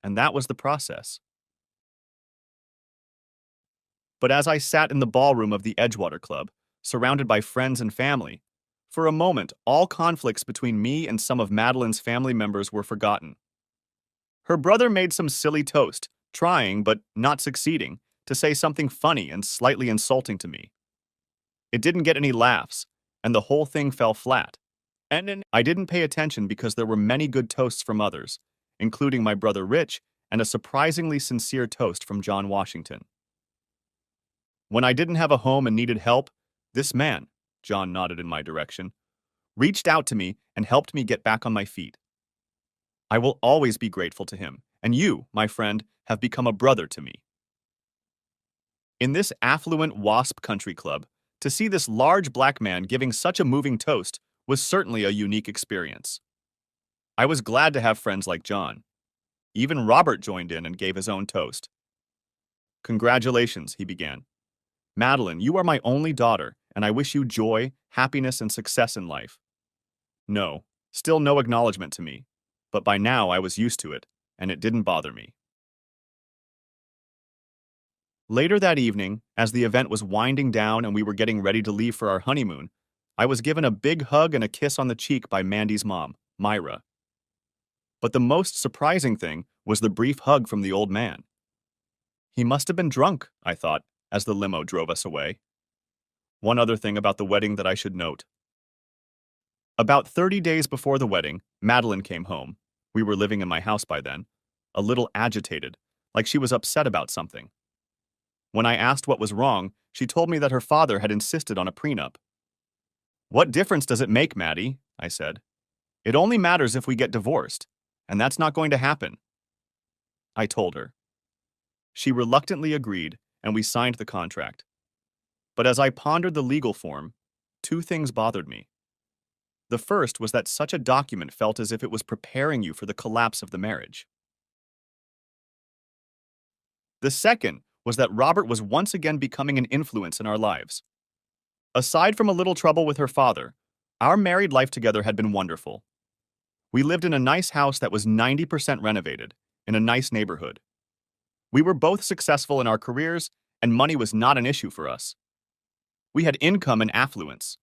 and that was the process. But as I sat in the ballroom of the Edgewater Club, surrounded by friends and family, for a moment all conflicts between me and some of Madeline's family members were forgotten. Her brother made some silly toast, trying, but not succeeding, to say something funny and slightly insulting to me. It didn't get any laughs, and the whole thing fell flat. And then I didn't pay attention because there were many good toasts from others, including my brother Rich and a surprisingly sincere toast from John Washington. When I didn't have a home and needed help, this man, John nodded in my direction, reached out to me and helped me get back on my feet. I will always be grateful to him, and you, my friend, have become a brother to me. In this affluent WASP country club, to see this large black man giving such a moving toast was certainly a unique experience. I was glad to have friends like John. Even Robert joined in and gave his own toast. Congratulations, he began. Madeline, you are my only daughter, and I wish you joy, happiness, and success in life. No, still no acknowledgement to me, but by now I was used to it, and it didn't bother me. Later that evening, as the event was winding down and we were getting ready to leave for our honeymoon, I was given a big hug and a kiss on the cheek by Mandy's mom, Myra. But the most surprising thing was the brief hug from the old man. He must have been drunk, I thought, as the limo drove us away. One other thing about the wedding that I should note. About 30 days before the wedding, Madeline came home. We were living in my house by then, a little agitated, like she was upset about something. When I asked what was wrong, she told me that her father had insisted on a prenup. What difference does it make, Maddie? I said. It only matters if we get divorced, and that's not going to happen. I told her. She reluctantly agreed, and we signed the contract. But as I pondered the legal form, two things bothered me. The first was that such a document felt as if it was preparing you for the collapse of the marriage. The second was that Robert was once again becoming an influence in our lives. Aside from a little trouble with her father, our married life together had been wonderful. We lived in a nice house that was 90% renovated, in a nice neighborhood. We were both successful in our careers, and money was not an issue for us. We had income and affluence.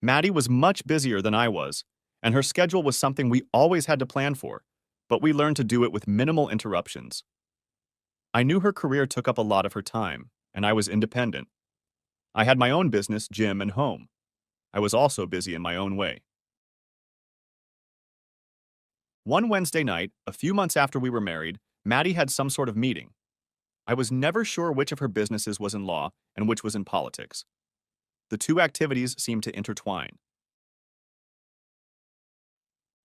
Maddie was much busier than I was, and her schedule was something we always had to plan for, but we learned to do it with minimal interruptions. I knew her career took up a lot of her time, and I was independent. I had my own business, gym, and home. I was also busy in my own way. One Wednesday night, a few months after we were married, Maddie had some sort of meeting. I was never sure which of her businesses was in law and which was in politics. The two activities seemed to intertwine.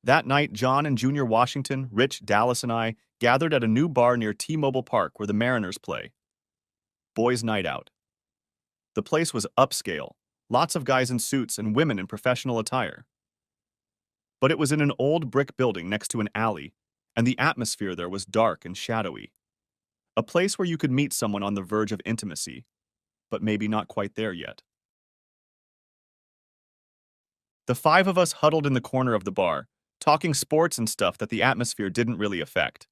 That night, John and Junior Washington, Rich, Dallas, and I gathered at a new bar near T-Mobile Park where the Mariners play. Boys' Night Out. The place was upscale, lots of guys in suits and women in professional attire. But it was in an old brick building next to an alley, and the atmosphere there was dark and shadowy. A place where you could meet someone on the verge of intimacy, but maybe not quite there yet. The five of us huddled in the corner of the bar, talking sports and stuff that the atmosphere didn't really affect.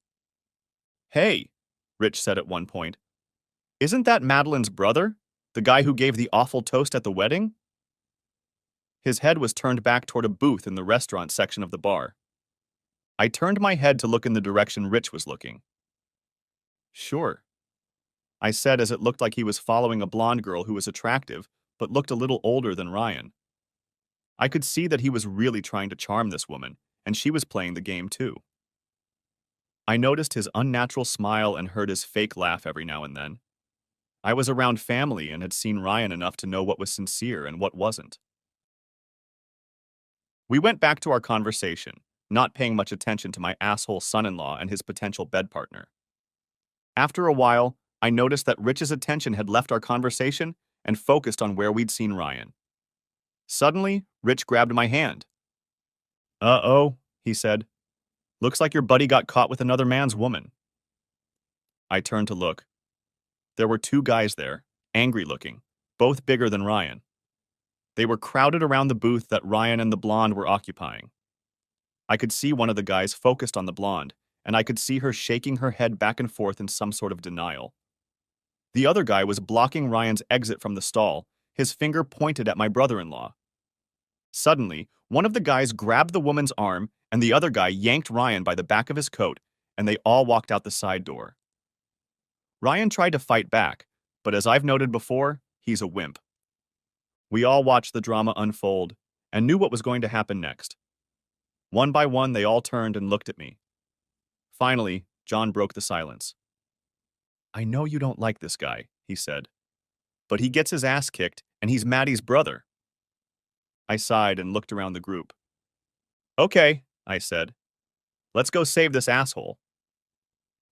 Hey, Rich said at one point, isn't that Madeline's brother, the guy who gave the awful toast at the wedding? His head was turned back toward a booth in the restaurant section of the bar. I turned my head to look in the direction Rich was looking. Sure, I said as it looked like he was following a blonde girl who was attractive but looked a little older than Ryan. I could see that he was really trying to charm this woman, and she was playing the game too. I noticed his unnatural smile and heard his fake laugh every now and then. I was around family and had seen Ryan enough to know what was sincere and what wasn't. We went back to our conversation, not paying much attention to my asshole son-in-law and his potential bed partner. After a while, I noticed that Rich's attention had left our conversation and focused on where we'd seen Ryan. Suddenly, Rich grabbed my hand. Uh-oh, he said. Looks like your buddy got caught with another man's woman. I turned to look. There were two guys there, angry-looking, both bigger than Ryan. They were crowded around the booth that Ryan and the blonde were occupying. I could see one of the guys focused on the blonde, and I could see her shaking her head back and forth in some sort of denial. The other guy was blocking Ryan's exit from the stall, his finger pointed at my brother-in-law. Suddenly, one of the guys grabbed the woman's arm, and the other guy yanked Ryan by the back of his coat, and they all walked out the side door. Ryan tried to fight back, but as I've noted before, he's a wimp. We all watched the drama unfold and knew what was going to happen next. One by one, they all turned and looked at me. Finally, John broke the silence. "I know you don't like this guy," he said, "but he gets his ass kicked, and he's Maddie's brother." I sighed and looked around the group. "Okay," I said. "Let's go save this asshole."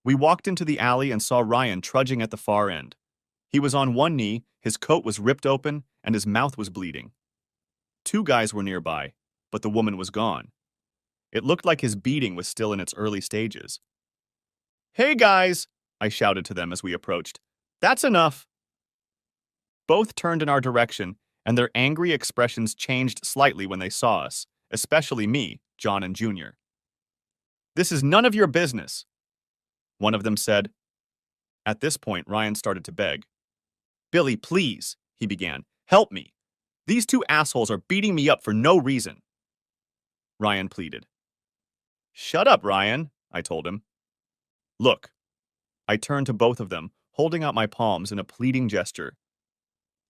We walked into the alley and saw Ryan trudging at the far end. He was on one knee, his coat was ripped open, and his mouth was bleeding. Two guys were nearby, but the woman was gone. It looked like his beating was still in its early stages. "Hey guys!" I shouted to them as we approached. "That's enough!" Both turned in our direction, and their angry expressions changed slightly when they saw us, especially me, John and Junior. "This is none of your business," one of them said. At this point, Ryan started to beg. "Billy, please," he began. "Help me. These two assholes are beating me up for no reason." Ryan pleaded. "Shut up, Ryan," I told him. "Look." I turned to both of them, holding out my palms in a pleading gesture.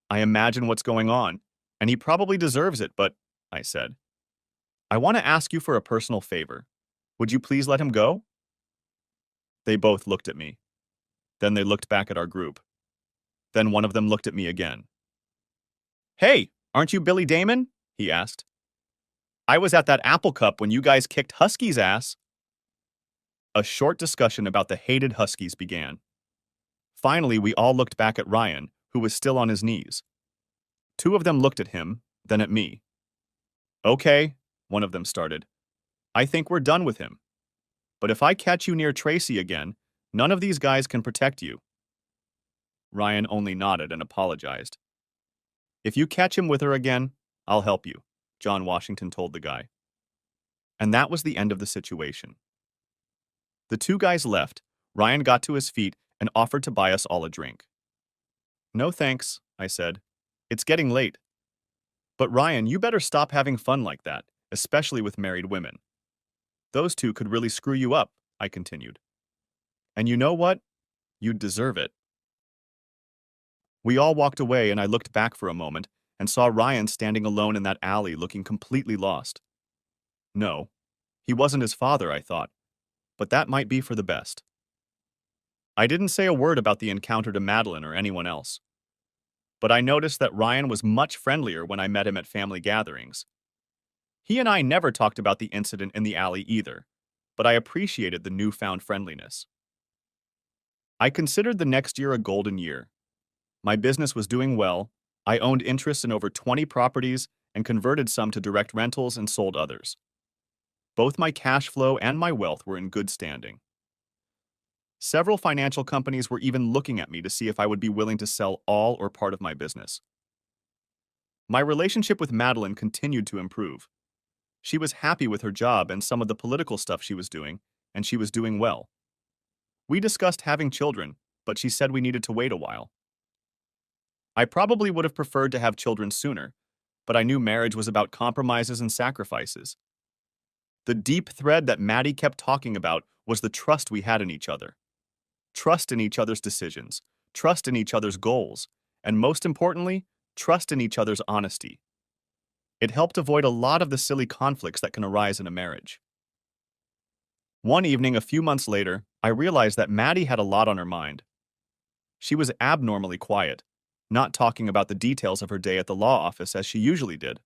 "I imagine what's going on, and he probably deserves it, but," I said, "I want to ask you for a personal favor. Would you please let him go?" They both looked at me. Then they looked back at our group. Then one of them looked at me again. "Hey, aren't you Billy Damon?" he asked. "I was at that Apple Cup when you guys kicked Husky's ass." A short discussion about the hated Huskies began. Finally, we all looked back at Ryan, who was still on his knees. Two of them looked at him, then at me. "Okay," one of them started. "I think we're done with him. But if I catch you near Tracy again, none of these guys can protect you." Ryan only nodded and apologized. "If you catch him with her again, I'll help you," John Washington told the guy. And that was the end of the situation. The two guys left. Ryan got to his feet and offered to buy us all a drink. "No thanks," I said. "It's getting late." "But Ryan, you better stop having fun like that, especially with married women. Those two could really screw you up," I continued. "And you know what? You'd deserve it." We all walked away, and I looked back for a moment and saw Ryan standing alone in that alley looking completely lost. No, he wasn't his father, I thought, but that might be for the best. I didn't say a word about the encounter to Madeline or anyone else, but I noticed that Ryan was much friendlier when I met him at family gatherings. He and I never talked about the incident in the alley either, but I appreciated the newfound friendliness. I considered the next year a golden year. My business was doing well. I owned interests in over 20 properties and converted some to direct rentals and sold others. Both my cash flow and my wealth were in good standing. Several financial companies were even looking at me to see if I would be willing to sell all or part of my business. My relationship with Madeline continued to improve. She was happy with her job and some of the political stuff she was doing, and she was doing well. We discussed having children, but she said we needed to wait a while. I probably would have preferred to have children sooner, but I knew marriage was about compromises and sacrifices. The deep thread that Maddie kept talking about was the trust we had in each other. Trust in each other's decisions, trust in each other's goals, and most importantly, trust in each other's honesty. It helped avoid a lot of the silly conflicts that can arise in a marriage. One evening, a few months later, I realized that Maddie had a lot on her mind. She was abnormally quiet, not talking about the details of her day at the law office as she usually did.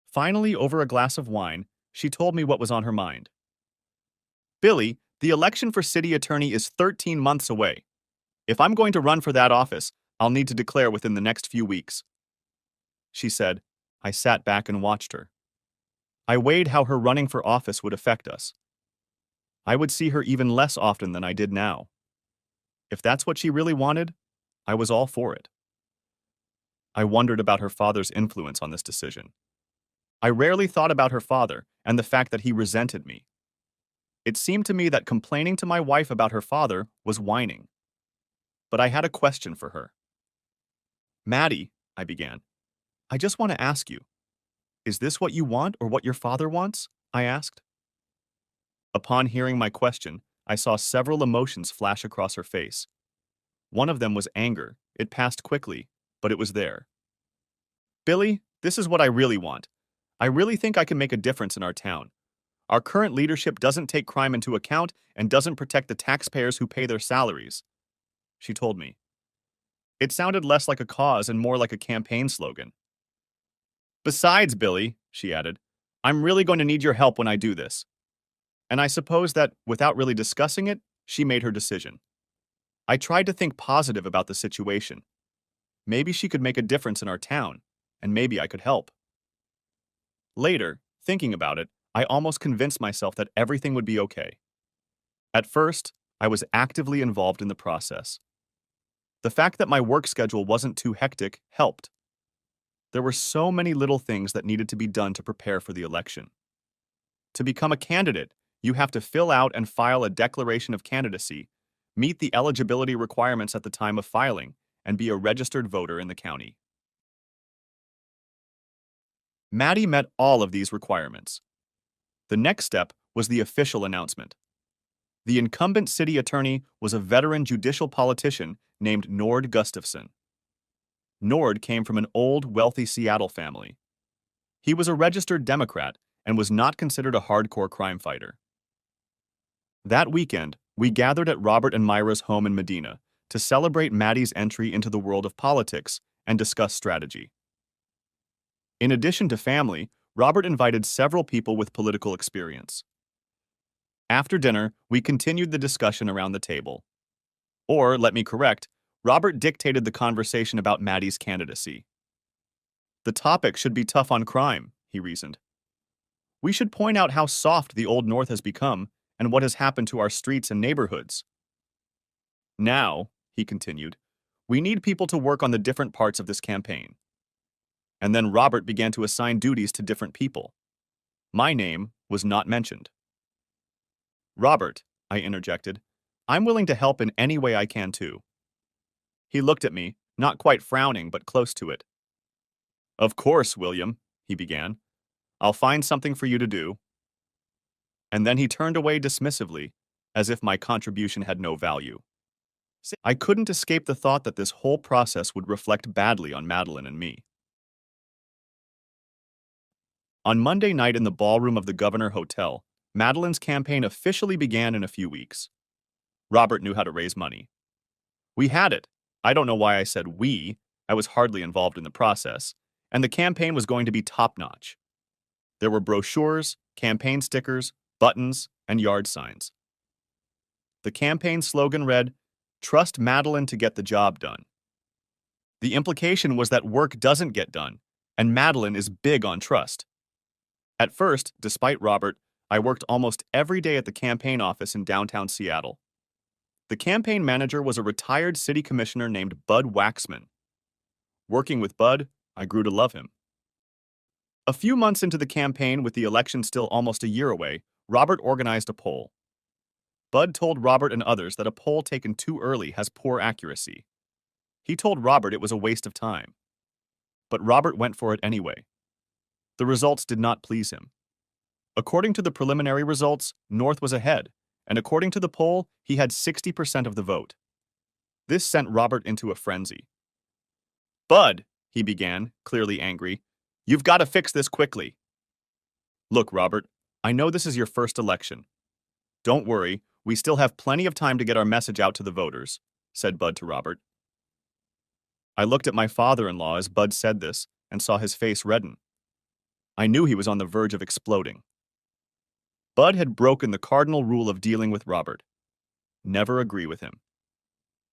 Finally, over a glass of wine, she told me what was on her mind. "Billy, the election for city attorney is 13 months away. If I'm going to run for that office, I'll need to declare within the next few weeks," she said. I sat back and watched her. I weighed how her running for office would affect us. I would see her even less often than I did now. If that's what she really wanted, I was all for it. I wondered about her father's influence on this decision. I rarely thought about her father and the fact that he resented me. It seemed to me that complaining to my wife about her father was whining. But I had a question for her. Maddie, I began, I just want to ask you, is this what you want or what your father wants? I asked. Upon hearing my question, I saw several emotions flash across her face. One of them was anger. It passed quickly, but it was there. Billy, this is what I really want. I really think I can make a difference in our town. Our current leadership doesn't take crime into account and doesn't protect the taxpayers who pay their salaries, she told me. It sounded less like a cause and more like a campaign slogan. Besides, Billy, she added, I'm really going to need your help when I do this. And I suppose that, without really discussing it, she made her decision. I tried to think positive about the situation. Maybe she could make a difference in our town, and maybe I could help. Later, thinking about it, I almost convinced myself that everything would be okay. At first, I was actively involved in the process. The fact that my work schedule wasn't too hectic helped. There were so many little things that needed to be done to prepare for the election. To become a candidate, you have to fill out and file a declaration of candidacy, meet the eligibility requirements at the time of filing, and be a registered voter in the county. Maddie met all of these requirements. The next step was the official announcement. The incumbent city attorney was a veteran judicial politician named Nord Gustafson. Nord came from an old, wealthy Seattle family. He was a registered Democrat and was not considered a hardcore crime fighter. That weekend, we gathered at Robert and Myra's home in Medina to celebrate Maddie's entry into the world of politics and discuss strategy. In addition to family, Robert invited several people with political experience. After dinner, we continued the discussion around the table. Or, let me correct, Robert dictated the conversation about Maddie's candidacy. The topic should be tough on crime, he reasoned. We should point out how soft the Old North has become and what has happened to our streets and neighborhoods. Now, he continued, we need people to work on the different parts of this campaign. And then Robert began to assign duties to different people. My name was not mentioned. Robert, I interjected, I'm willing to help in any way I can too. He looked at me, not quite frowning, but close to it. Of course, William, he began. I'll find something for you to do. And then he turned away dismissively, as if my contribution had no value. I couldn't escape the thought that this whole process would reflect badly on Madeline and me. On Monday night in the ballroom of the Governor Hotel, Madeline's campaign officially began in a few weeks. Robert knew how to raise money. We had it. I don't know why I said we. I was hardly involved in the process, and the campaign was going to be top-notch. There were brochures, campaign stickers, buttons, and yard signs. The campaign slogan read, "Trust Madeline to get the job done." The implication was that work doesn't get done, and Madeline is big on trust. At first, despite Robert, I worked almost every day at the campaign office in downtown Seattle. The campaign manager was a retired city commissioner named Bud Waxman. Working with Bud, I grew to love him. A few months into the campaign, with the election still almost a year away, Robert organized a poll. Bud told Robert and others that a poll taken too early has poor accuracy. He told Robert it was a waste of time. But Robert went for it anyway. The results did not please him. According to the preliminary results, North was ahead, and according to the poll, he had 60% of the vote. This sent Robert into a frenzy. Bud, he began, clearly angry, you've got to fix this quickly. Look, Robert, I know this is your first election. Don't worry, we still have plenty of time to get our message out to the voters, said Bud to Robert. I looked at my father-in-law as Bud said this and saw his face redden. I knew he was on the verge of exploding. Bud had broken the cardinal rule of dealing with Robert. Never agree with him.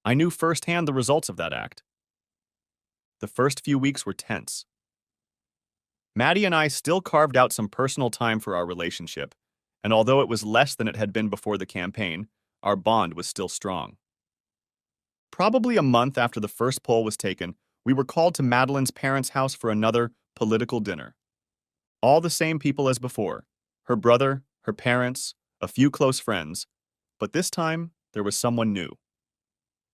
I knew firsthand the results of that act. The first few weeks were tense. Maddie and I still carved out some personal time for our relationship, and although it was less than it had been before the campaign, our bond was still strong. Probably a month after the first poll was taken, we were called to Madeline's parents' house for another political dinner. All the same people as before, her brother, her parents, a few close friends, but this time there was someone new.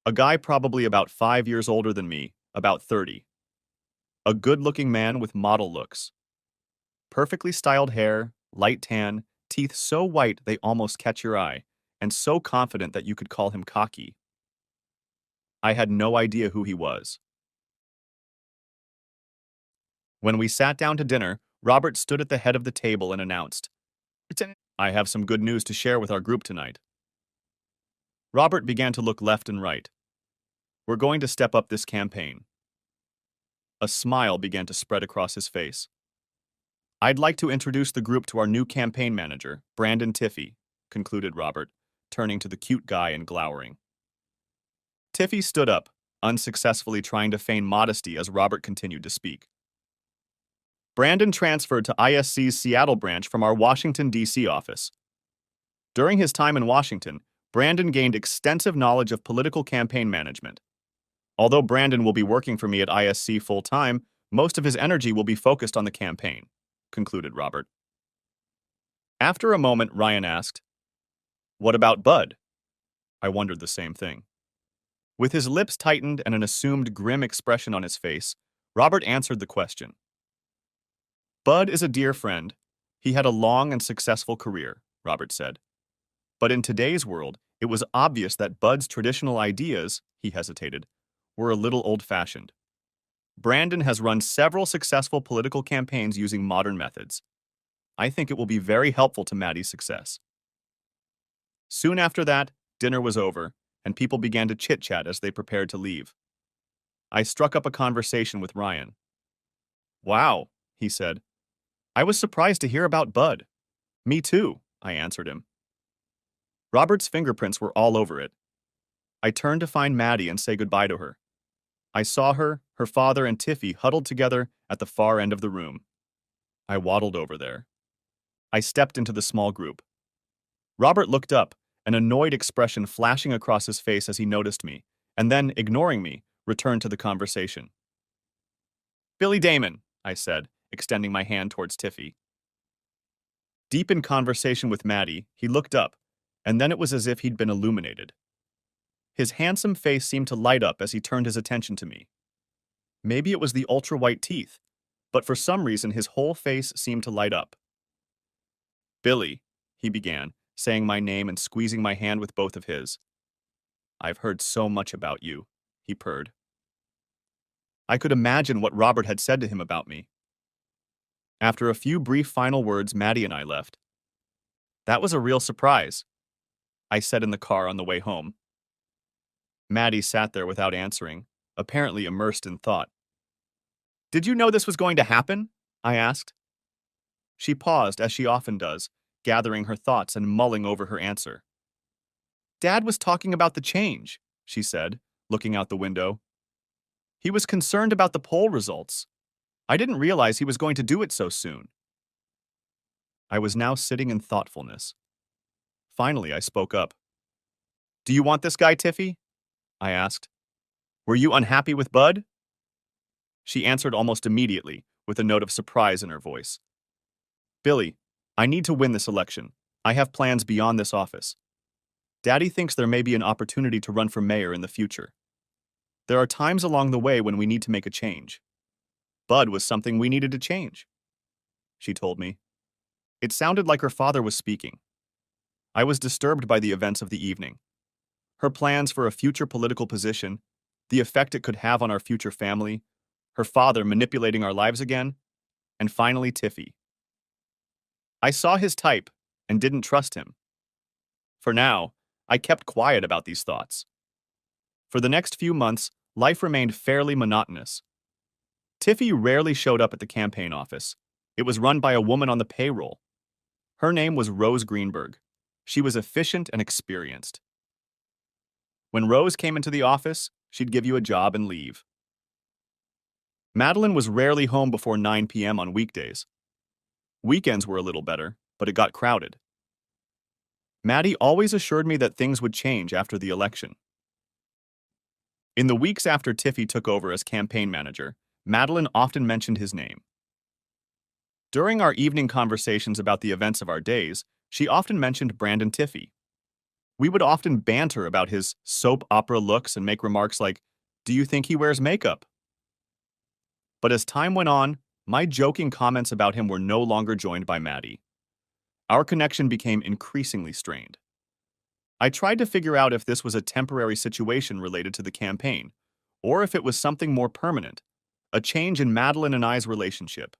A guy probably about 5 years older than me, about 30. A good-looking man with model looks. Perfectly styled hair, light tan, teeth so white they almost catch your eye, and so confident that you could call him cocky. I had no idea who he was. When we sat down to dinner, Robert stood at the head of the table and announced, "I have some good news to share with our group tonight." Robert began to look left and right. "We're going to step up this campaign." A smile began to spread across his face. "I'd like to introduce the group to our new campaign manager, Brandon Tiffy," concluded Robert, turning to the cute guy and glowering. Tiffy stood up, unsuccessfully trying to feign modesty as Robert continued to speak. Brandon transferred to ISC's Seattle branch from our Washington, D.C. office. During his time in Washington, Brandon gained extensive knowledge of political campaign management. Although Brandon will be working for me at ISC full-time, most of his energy will be focused on the campaign, concluded Robert. After a moment, Ryan asked, "What about Bud?" I wondered the same thing. With his lips tightened and an assumed grim expression on his face, Robert answered the question. "Bud is a dear friend. He had a long and successful career," Robert said. "But in today's world, it was obvious that Bud's traditional ideas," he hesitated, "were a little old-fashioned. Brandon has run several successful political campaigns using modern methods. I think it will be very helpful to Maddie's success." Soon after that, dinner was over, and people began to chit-chat as they prepared to leave. I struck up a conversation with Ryan. "Wow," he said. "I was surprised to hear about Bud." "Me too," I answered him. Robert's fingerprints were all over it. I turned to find Maddie and say goodbye to her. I saw her, her father, and Tiffy huddled together at the far end of the room. I waddled over there. I stepped into the small group. Robert looked up, an annoyed expression flashing across his face as he noticed me, and then, ignoring me, returned to the conversation. "Billy Damon," I said, extending my hand towards Tiffy. Deep in conversation with Maddie, he looked up, and then it was as if he'd been illuminated. His handsome face seemed to light up as he turned his attention to me. Maybe it was the ultra-white teeth, but for some reason his whole face seemed to light up. "Billy," he began, saying my name and squeezing my hand with both of his. "I've heard so much about you," he purred. I could imagine what Robert had said to him about me. After a few brief final words, Maddie and I left. "That was a real surprise," I said in the car on the way home. Maddie sat there without answering, apparently immersed in thought. "Did you know this was going to happen?" I asked. She paused, as she often does, gathering her thoughts and mulling over her answer. "Dad was talking about the change," she said, looking out the window. "He was concerned about the poll results. I didn't realize he was going to do it so soon." I was now sitting in thoughtfulness. Finally, I spoke up. "Do you want this guy, Tiffy?" I asked. "Were you unhappy with Bud?" She answered almost immediately, with a note of surprise in her voice. "Billy, I need to win this election. I have plans beyond this office. Daddy thinks there may be an opportunity to run for mayor in the future. There are times along the way when we need to make a change. Bud was something we needed to change," she told me. It sounded like her father was speaking. I was disturbed by the events of the evening. Her plans for a future political position, the effect it could have on our future family, her father manipulating our lives again, and finally Tiffy. I saw his type and didn't trust him. For now, I kept quiet about these thoughts. For the next few months, life remained fairly monotonous. Tiffy rarely showed up at the campaign office. It was run by a woman on the payroll. Her name was Rose Greenberg. She was efficient and experienced. When Rose came into the office, she'd give you a job and leave. Madeline was rarely home before 9 p.m. on weekdays. Weekends were a little better, but it got crowded. Maddie always assured me that things would change after the election. In the weeks after Tiffy took over as campaign manager, Madeline often mentioned his name. During our evening conversations about the events of our days, She often mentioned Brandon Tiffy. We would often banter about his soap opera looks and make remarks like, "Do you think he wears makeup?" But as time went on, my joking comments about him were no longer joined by Maddie. Our connection became increasingly strained. I tried to figure out if this was a temporary situation related to the campaign, or if it was something more permanent, a change in Madeline and I's relationship.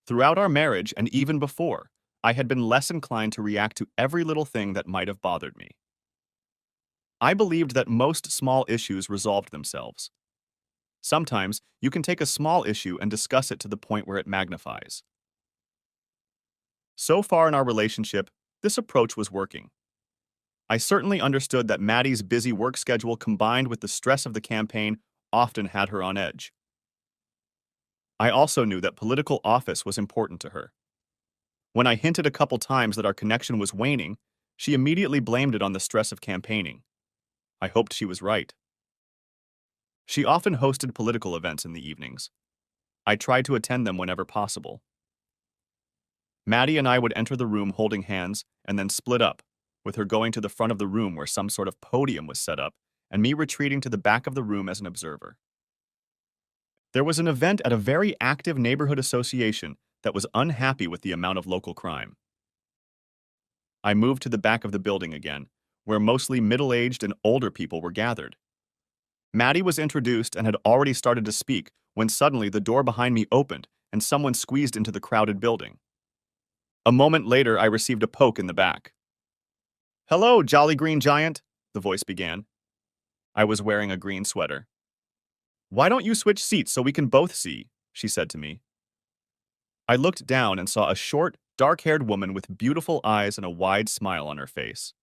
Throughout our marriage, and even before, I had been less inclined to react to every little thing that might have bothered me. I believed that most small issues resolved themselves. Sometimes, you can take a small issue and discuss it to the point where it magnifies. So far in our relationship, this approach was working. I certainly understood that Maddie's busy work schedule combined with the stress of the campaign often had her on edge. I also knew that political office was important to her. When I hinted a couple times that our connection was waning, she immediately blamed it on the stress of campaigning. I hoped she was right. She often hosted political events in the evenings. I tried to attend them whenever possible. Maddie and I would enter the room holding hands and then split up, with her going to the front of the room where some sort of podium was set up, and me retreating to the back of the room as an observer. There was an event at a very active neighborhood association that was unhappy with the amount of local crime. I moved to the back of the building again, where mostly middle-aged and older people were gathered. Maddie was introduced and had already started to speak when suddenly the door behind me opened and someone squeezed into the crowded building. A moment later, I received a poke in the back. "Hello, Jolly Green Giant," the voice began. I was wearing a green sweater. "Why don't you switch seats so we can both see?" she said to me. I looked down and saw a short, dark-haired woman with beautiful eyes and a wide smile on her face.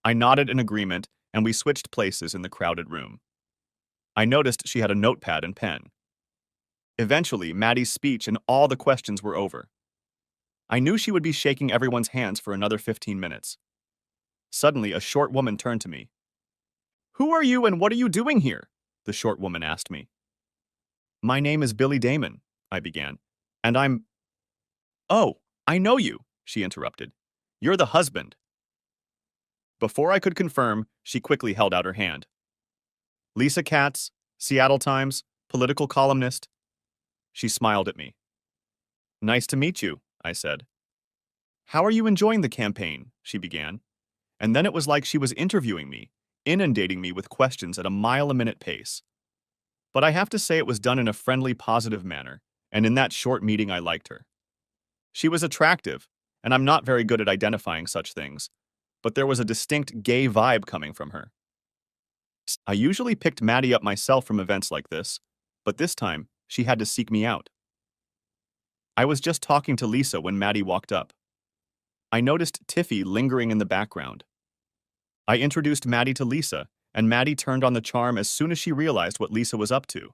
I nodded in agreement, and we switched places in the crowded room. I noticed she had a notepad and pen. Eventually, Maddie's speech and all the questions were over. I knew she would be shaking everyone's hands for another 15 minutes. Suddenly, a short woman turned to me. "Who are you and what are you doing here?" the short woman asked me. "My name is Billy Damon," I began, "and I'm—" "Oh, I know you," she interrupted. "You're the husband." Before I could confirm, she quickly held out her hand. "Lisa Katz, Seattle Times, political columnist." She smiled at me. "Nice to meet you," I said. "How are you enjoying the campaign?" she began. And then it was like she was interviewing me, inundating me with questions at a mile-a-minute pace. But I have to say it was done in a friendly, positive manner, and in that short meeting I liked her. She was attractive, and I'm not very good at identifying such things, but there was a distinct gay vibe coming from her. I usually picked Maddie up myself from events like this, but this time she had to seek me out. I was just talking to Lisa when Maddie walked up. I noticed Tiffy lingering in the background. I introduced Maddie to Lisa, and Maddie turned on the charm as soon as she realized what Lisa was up to.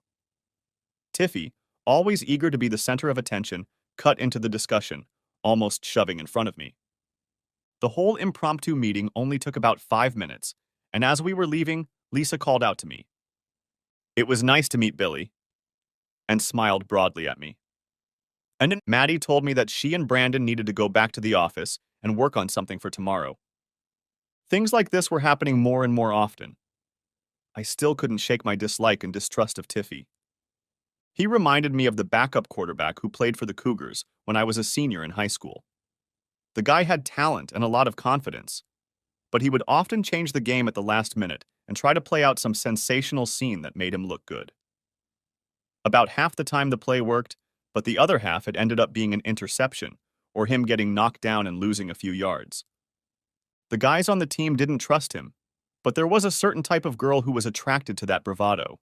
Tiffy, always eager to be the center of attention, cut into the discussion, almost shoving in front of me. The whole impromptu meeting only took about 5 minutes, and as we were leaving, Lisa called out to me. "It was nice to meet Billy," and smiled broadly at me. And then Maddie told me that she and Brandon needed to go back to the office and work on something for tomorrow. Things like this were happening more and more often. I still couldn't shake my dislike and distrust of Tiffy. He reminded me of the backup quarterback who played for the Cougars when I was a senior in high school. The guy had talent and a lot of confidence, but he would often change the game at the last minute and try to play out some sensational scene that made him look good. About half the time the play worked, but the other half had ended up being an interception or him getting knocked down and losing a few yards. The guys on the team didn't trust him, but there was a certain type of girl who was attracted to that bravado.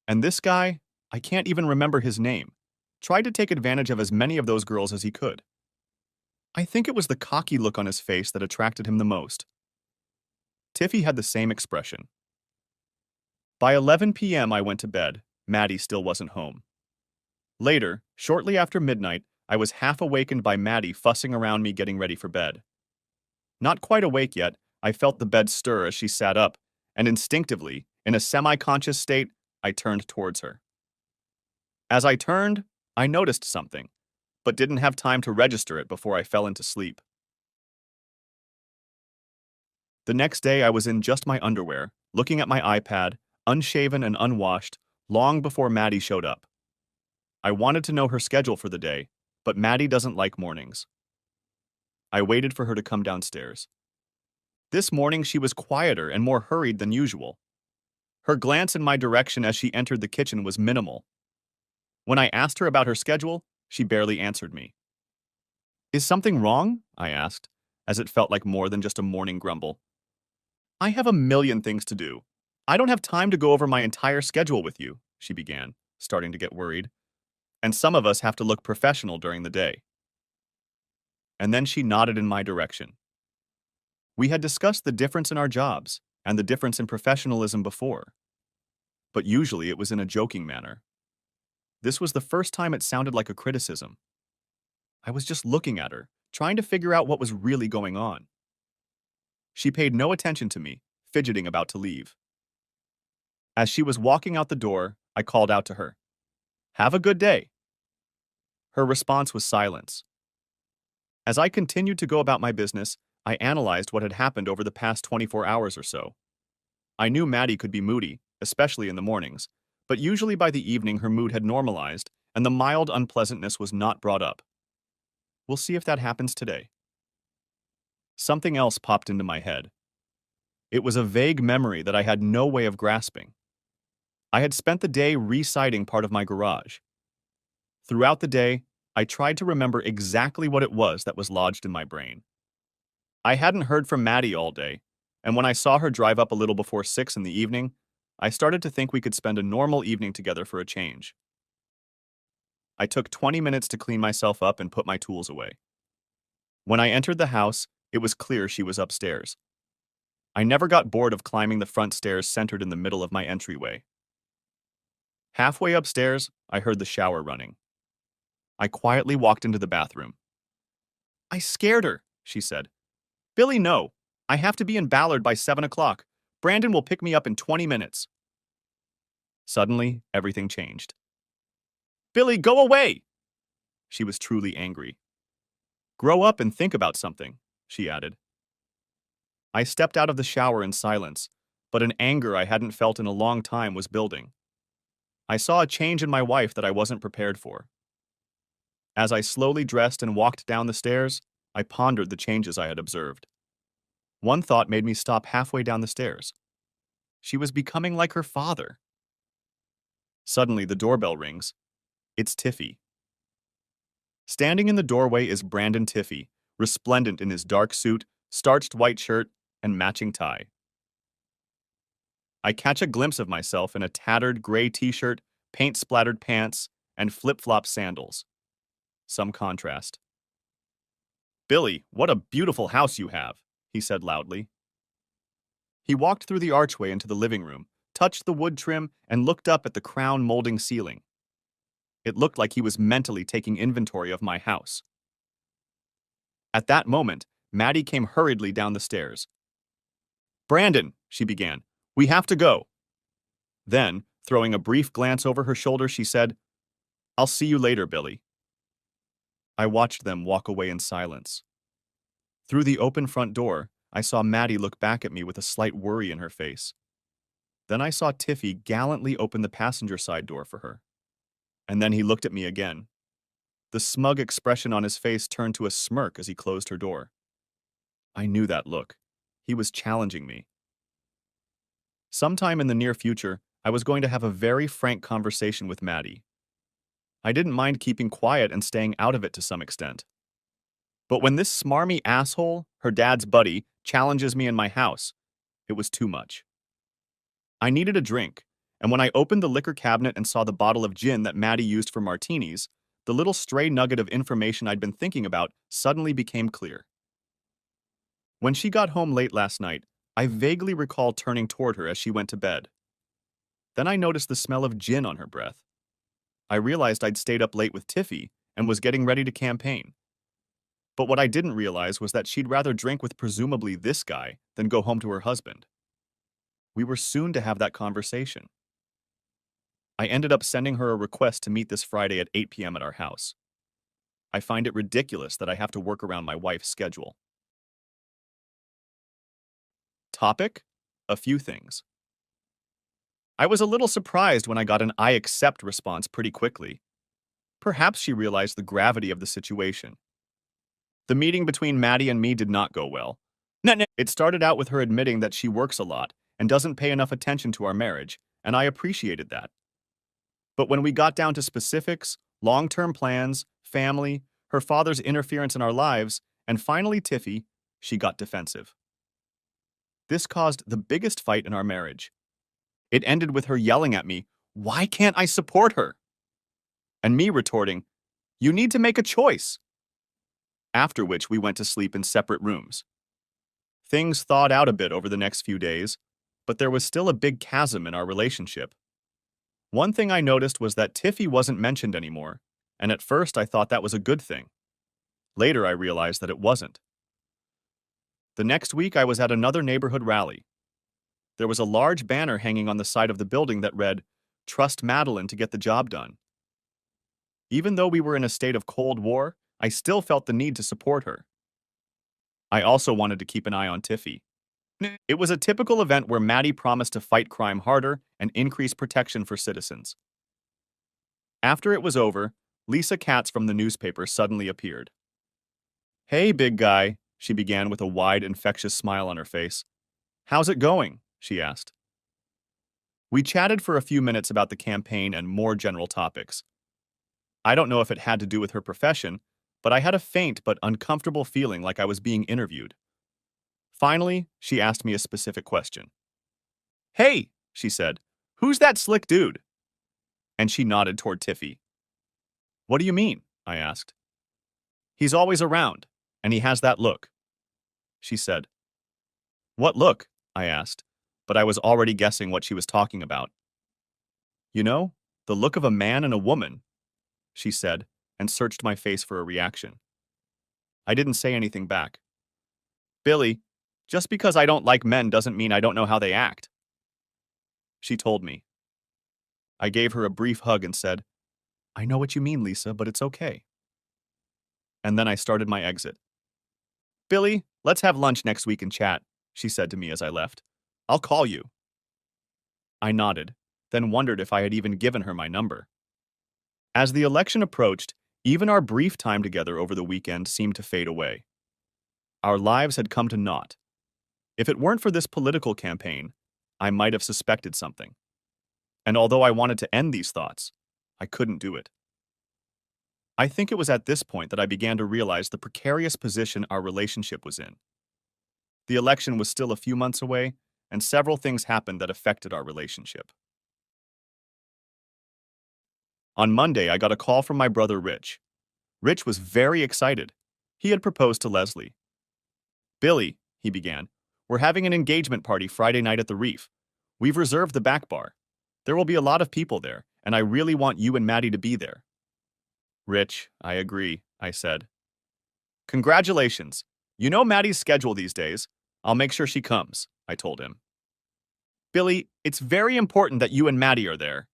And this guy, I can't even remember his name, tried to take advantage of as many of those girls as he could. I think it was the cocky look on his face that attracted him the most. Tiffy had the same expression. By 11 p.m. I went to bed. Maddie still wasn't home. Later, shortly after midnight, I was half awakened by Maddie fussing around me getting ready for bed. Not quite awake yet, I felt the bed stir as she sat up, and instinctively, in a semi-conscious state, I turned towards her. As I turned, I noticed something. but didn't have time to register it before I fell into sleep. The next day, I was in just my underwear, looking at my iPad, unshaven and unwashed, long before Maddie showed up. I wanted to know her schedule for the day, but Maddie doesn't like mornings. I waited for her to come downstairs. This morning, she was quieter and more hurried than usual. Her glance in my direction as she entered the kitchen was minimal. When I asked her about her schedule, she barely answered me. Is something wrong? I asked, as it felt like more than just a morning grumble. I have a million things to do. I don't have time to go over my entire schedule with you, she began, starting to get worried. And some of us have to look professional during the day. And then she nodded in my direction. We had discussed the difference in our jobs and the difference in professionalism before, but usually it was in a joking manner. This was the first time it sounded like a criticism. I was just looking at her, trying to figure out what was really going on. She paid no attention to me, fidgeting about to leave. As she was walking out the door, I called out to her, "Have a good day." Her response was silence. As I continued to go about my business, I analyzed what had happened over the past 24 hours or so. I knew Maddie could be moody, especially in the mornings, but usually by the evening her mood had normalized and the mild unpleasantness was not brought up. We'll see if that happens today. Something else popped into my head. It was a vague memory that I had no way of grasping. I had spent the day residing part of my garage. Throughout the day, I tried to remember exactly what it was that was lodged in my brain. I hadn't heard from Maddie all day, and when I saw her drive up a little before 6 in the evening, I started to think we could spend a normal evening together for a change. I took 20 minutes to clean myself up and put my tools away. When I entered the house, it was clear she was upstairs. I never got bored of climbing the front stairs centered in the middle of my entryway. Halfway upstairs, I heard the shower running. I quietly walked into the bathroom. I scared her, she said. Billy, no. I have to be in Ballard by 7 o'clock. Brandon will pick me up in 20 minutes. Suddenly, everything changed. Billy, go away! She was truly angry. Grow up and think about something, she added. I stepped out of the shower in silence, but an anger I hadn't felt in a long time was building. I saw a change in my wife that I wasn't prepared for. As I slowly dressed and walked down the stairs, I pondered the changes I had observed. One thought made me stop halfway down the stairs. She was becoming like her father. Suddenly, the doorbell rings. It's Tiffy. Standing in the doorway is Brandon Tiffy, resplendent in his dark suit, starched white shirt, and matching tie. I catch a glimpse of myself in a tattered gray t-shirt, paint-splattered pants, and flip-flop sandals. Some contrast. Billy, what a beautiful house you have, he said loudly. He walked through the archway into the living room, touched the wood trim, and looked up at the crown molding ceiling. It looked like he was mentally taking inventory of my house. At that moment, Maddie came hurriedly down the stairs. Brandon, she began, we have to go. Then, throwing a brief glance over her shoulder, she said, I'll see you later, Billy. I watched them walk away in silence. Through the open front door, I saw Maddie look back at me with a slight worry in her face. Then I saw Tiffy gallantly open the passenger side door for her. And then he looked at me again. The smug expression on his face turned to a smirk as he closed her door. I knew that look. He was challenging me. Sometime in the near future, I was going to have a very frank conversation with Maddie. I didn't mind keeping quiet and staying out of it to some extent. But when this smarmy asshole, her dad's buddy, challenges me in my house, it was too much. I needed a drink, and when I opened the liquor cabinet and saw the bottle of gin that Maddie used for martinis, the little stray nugget of information I'd been thinking about suddenly became clear. When she got home late last night, I vaguely recall turning toward her as she went to bed. Then I noticed the smell of gin on her breath. I realized I'd stayed up late with Tiffy and was getting ready to campaign. But what I didn't realize was that she'd rather drink with presumably this guy than go home to her husband. We were soon to have that conversation. I ended up sending her a request to meet this Friday at 8 p.m. at our house. I find it ridiculous that I have to work around my wife's schedule. Topic? A few things. I was a little surprised when I got an I accept response pretty quickly. Perhaps she realized the gravity of the situation. The meeting between Maddie and me did not go well. It started out with her admitting that she works a lot and doesn't pay enough attention to our marriage, and I appreciated that. But when we got down to specifics, long-term plans, family, her father's interference in our lives, and finally Tiffy, she got defensive. This caused the biggest fight in our marriage. It ended with her yelling at me, "Why can't I support her?" And me retorting, "You need to make a choice." After which we went to sleep in separate rooms. Things thawed out a bit over the next few days, but there was still a big chasm in our relationship. One thing I noticed was that Tiffy wasn't mentioned anymore, and at first I thought that was a good thing. Later I realized that it wasn't. The next week I was at another neighborhood rally. There was a large banner hanging on the side of the building that read, "Trust Madeline to get the job done." Even though we were in a state of Cold War, I still felt the need to support her. I also wanted to keep an eye on Tiffy. It was a typical event where Maddie promised to fight crime harder and increase protection for citizens. After it was over, Lisa Katz from the newspaper suddenly appeared. "Hey, big guy," she began with a wide, infectious smile on her face. "How's it going?" she asked. We chatted for a few minutes about the campaign and more general topics. I don't know if it had to do with her profession, but I had a faint but uncomfortable feeling like I was being interviewed. Finally, she asked me a specific question. "Hey," she said, "who's that slick dude?" And she nodded toward Tiffy. "What do you mean?" I asked. "He's always around, and he has that look," she said. "What look?" I asked, but I was already guessing what she was talking about. "You know, the look of a man and a woman," she said, and searched my face for a reaction. I didn't say anything back. "Billy, just because I don't like men doesn't mean I don't know how they act," she told me. I gave her a brief hug and said, "I know what you mean, Lisa, but it's okay." And then I started my exit. "Billy, let's have lunch next week and chat," she said to me as I left. "I'll call you." I nodded, then wondered if I had even given her my number. As the election approached, even our brief time together over the weekend seemed to fade away. Our lives had come to naught. If it weren't for this political campaign, I might have suspected something. And although I wanted to end these thoughts, I couldn't do it. I think it was at this point that I began to realize the precarious position our relationship was in. The election was still a few months away, and several things happened that affected our relationship. On Monday, I got a call from my brother Rich. Rich was very excited. He had proposed to Leslie. "Billy," he began, "we're having an engagement party Friday night at the Reef. We've reserved the back bar. There will be a lot of people there, and I really want you and Maddie to be there." "Rich, I agree," I said. "Congratulations. You know Maddie's schedule these days. I'll make sure she comes," I told him. "Billy, it's very important that you and Maddie are there.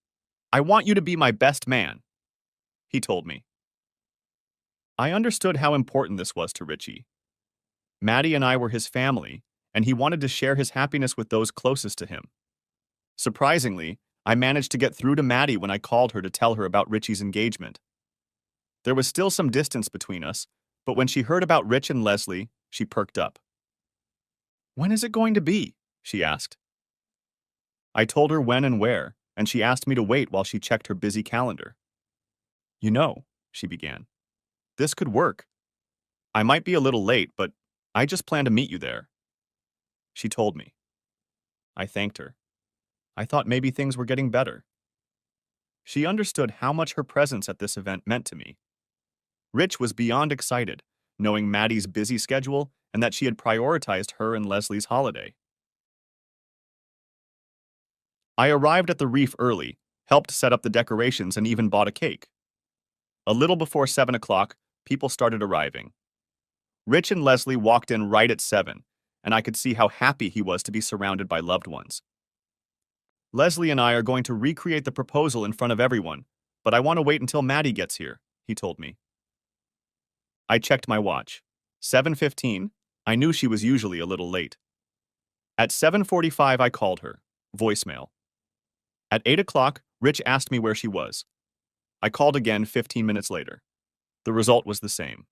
I want you to be my best man," he told me. I understood how important this was to Richie. Maddie and I were his family, and he wanted to share his happiness with those closest to him. Surprisingly, I managed to get through to Maddie when I called her to tell her about Richie's engagement. There was still some distance between us, but when she heard about Rich and Leslie, she perked up. "When is it going to be?" she asked. I told her when and where, and she asked me to wait while she checked her busy calendar. "You know," she began, "this could work. I might be a little late, but I just plan to meet you there," she told me. I thanked her. I thought maybe things were getting better. She understood how much her presence at this event meant to me. Rich was beyond excited, knowing Maddie's busy schedule and that she had prioritized her and Leslie's holiday. I arrived at the Reef early, helped set up the decorations, and even bought a cake. A little before 7 o'clock, people started arriving. Rich and Leslie walked in right at 7, and I could see how happy he was to be surrounded by loved ones. "Leslie and I are going to recreate the proposal in front of everyone, but I want to wait until Maddie gets here," he told me. I checked my watch. 7:15. I knew she was usually a little late. At 7:45, I called her. Voicemail. At 8 o'clock, Rich asked me where she was. I called again 15 minutes later. The result was the same.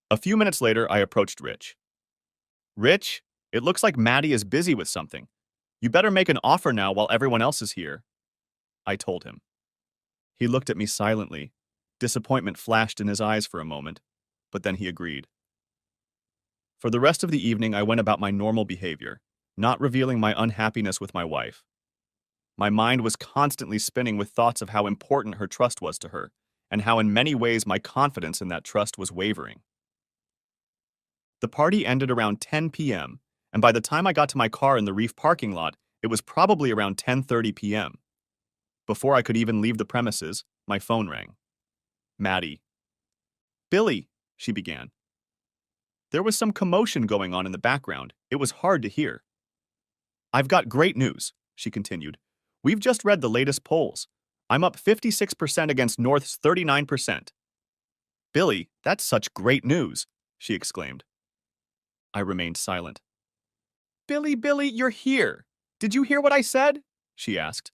A few minutes later, I approached Rich. Rich, it looks like Maddie is busy with something. You better make an offer now while everyone else is here, I told him. He looked at me silently. Disappointment flashed in his eyes for a moment, but then he agreed. For the rest of the evening, I went about my normal behavior, not revealing my unhappiness with my wife. My mind was constantly spinning with thoughts of how important her trust was to her, and how in many ways my confidence in that trust was wavering. The party ended around 10 p.m., and by the time I got to my car in the Reef parking lot, it was probably around 10:30 p.m. Before I could even leave the premises, my phone rang. Maddie. Billy, she began. There was some commotion going on in the background. It was hard to hear. I've got great news, she continued. We've just read the latest polls. I'm up 56% against North's 39%. Billy, that's such great news, she exclaimed. I remained silent. Billy, you're here. Did you hear what I said? She asked.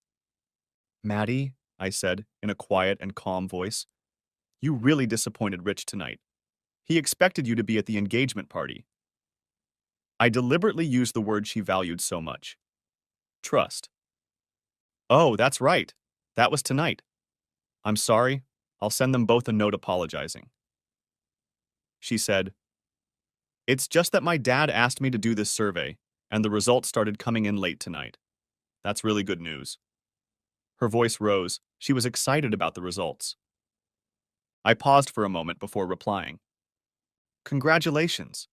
Maddie, I said in a quiet and calm voice, you really disappointed Rich tonight. He expected you to be at the engagement party. I deliberately used the word she valued so much. Trust. Oh, that's right. That was tonight. I'm sorry. I'll send them both a note apologizing. She said, It's just that my dad asked me to do this survey, and the results started coming in late tonight. That's really good news. Her voice rose. She was excited about the results. I paused for a moment before replying. Congratulations,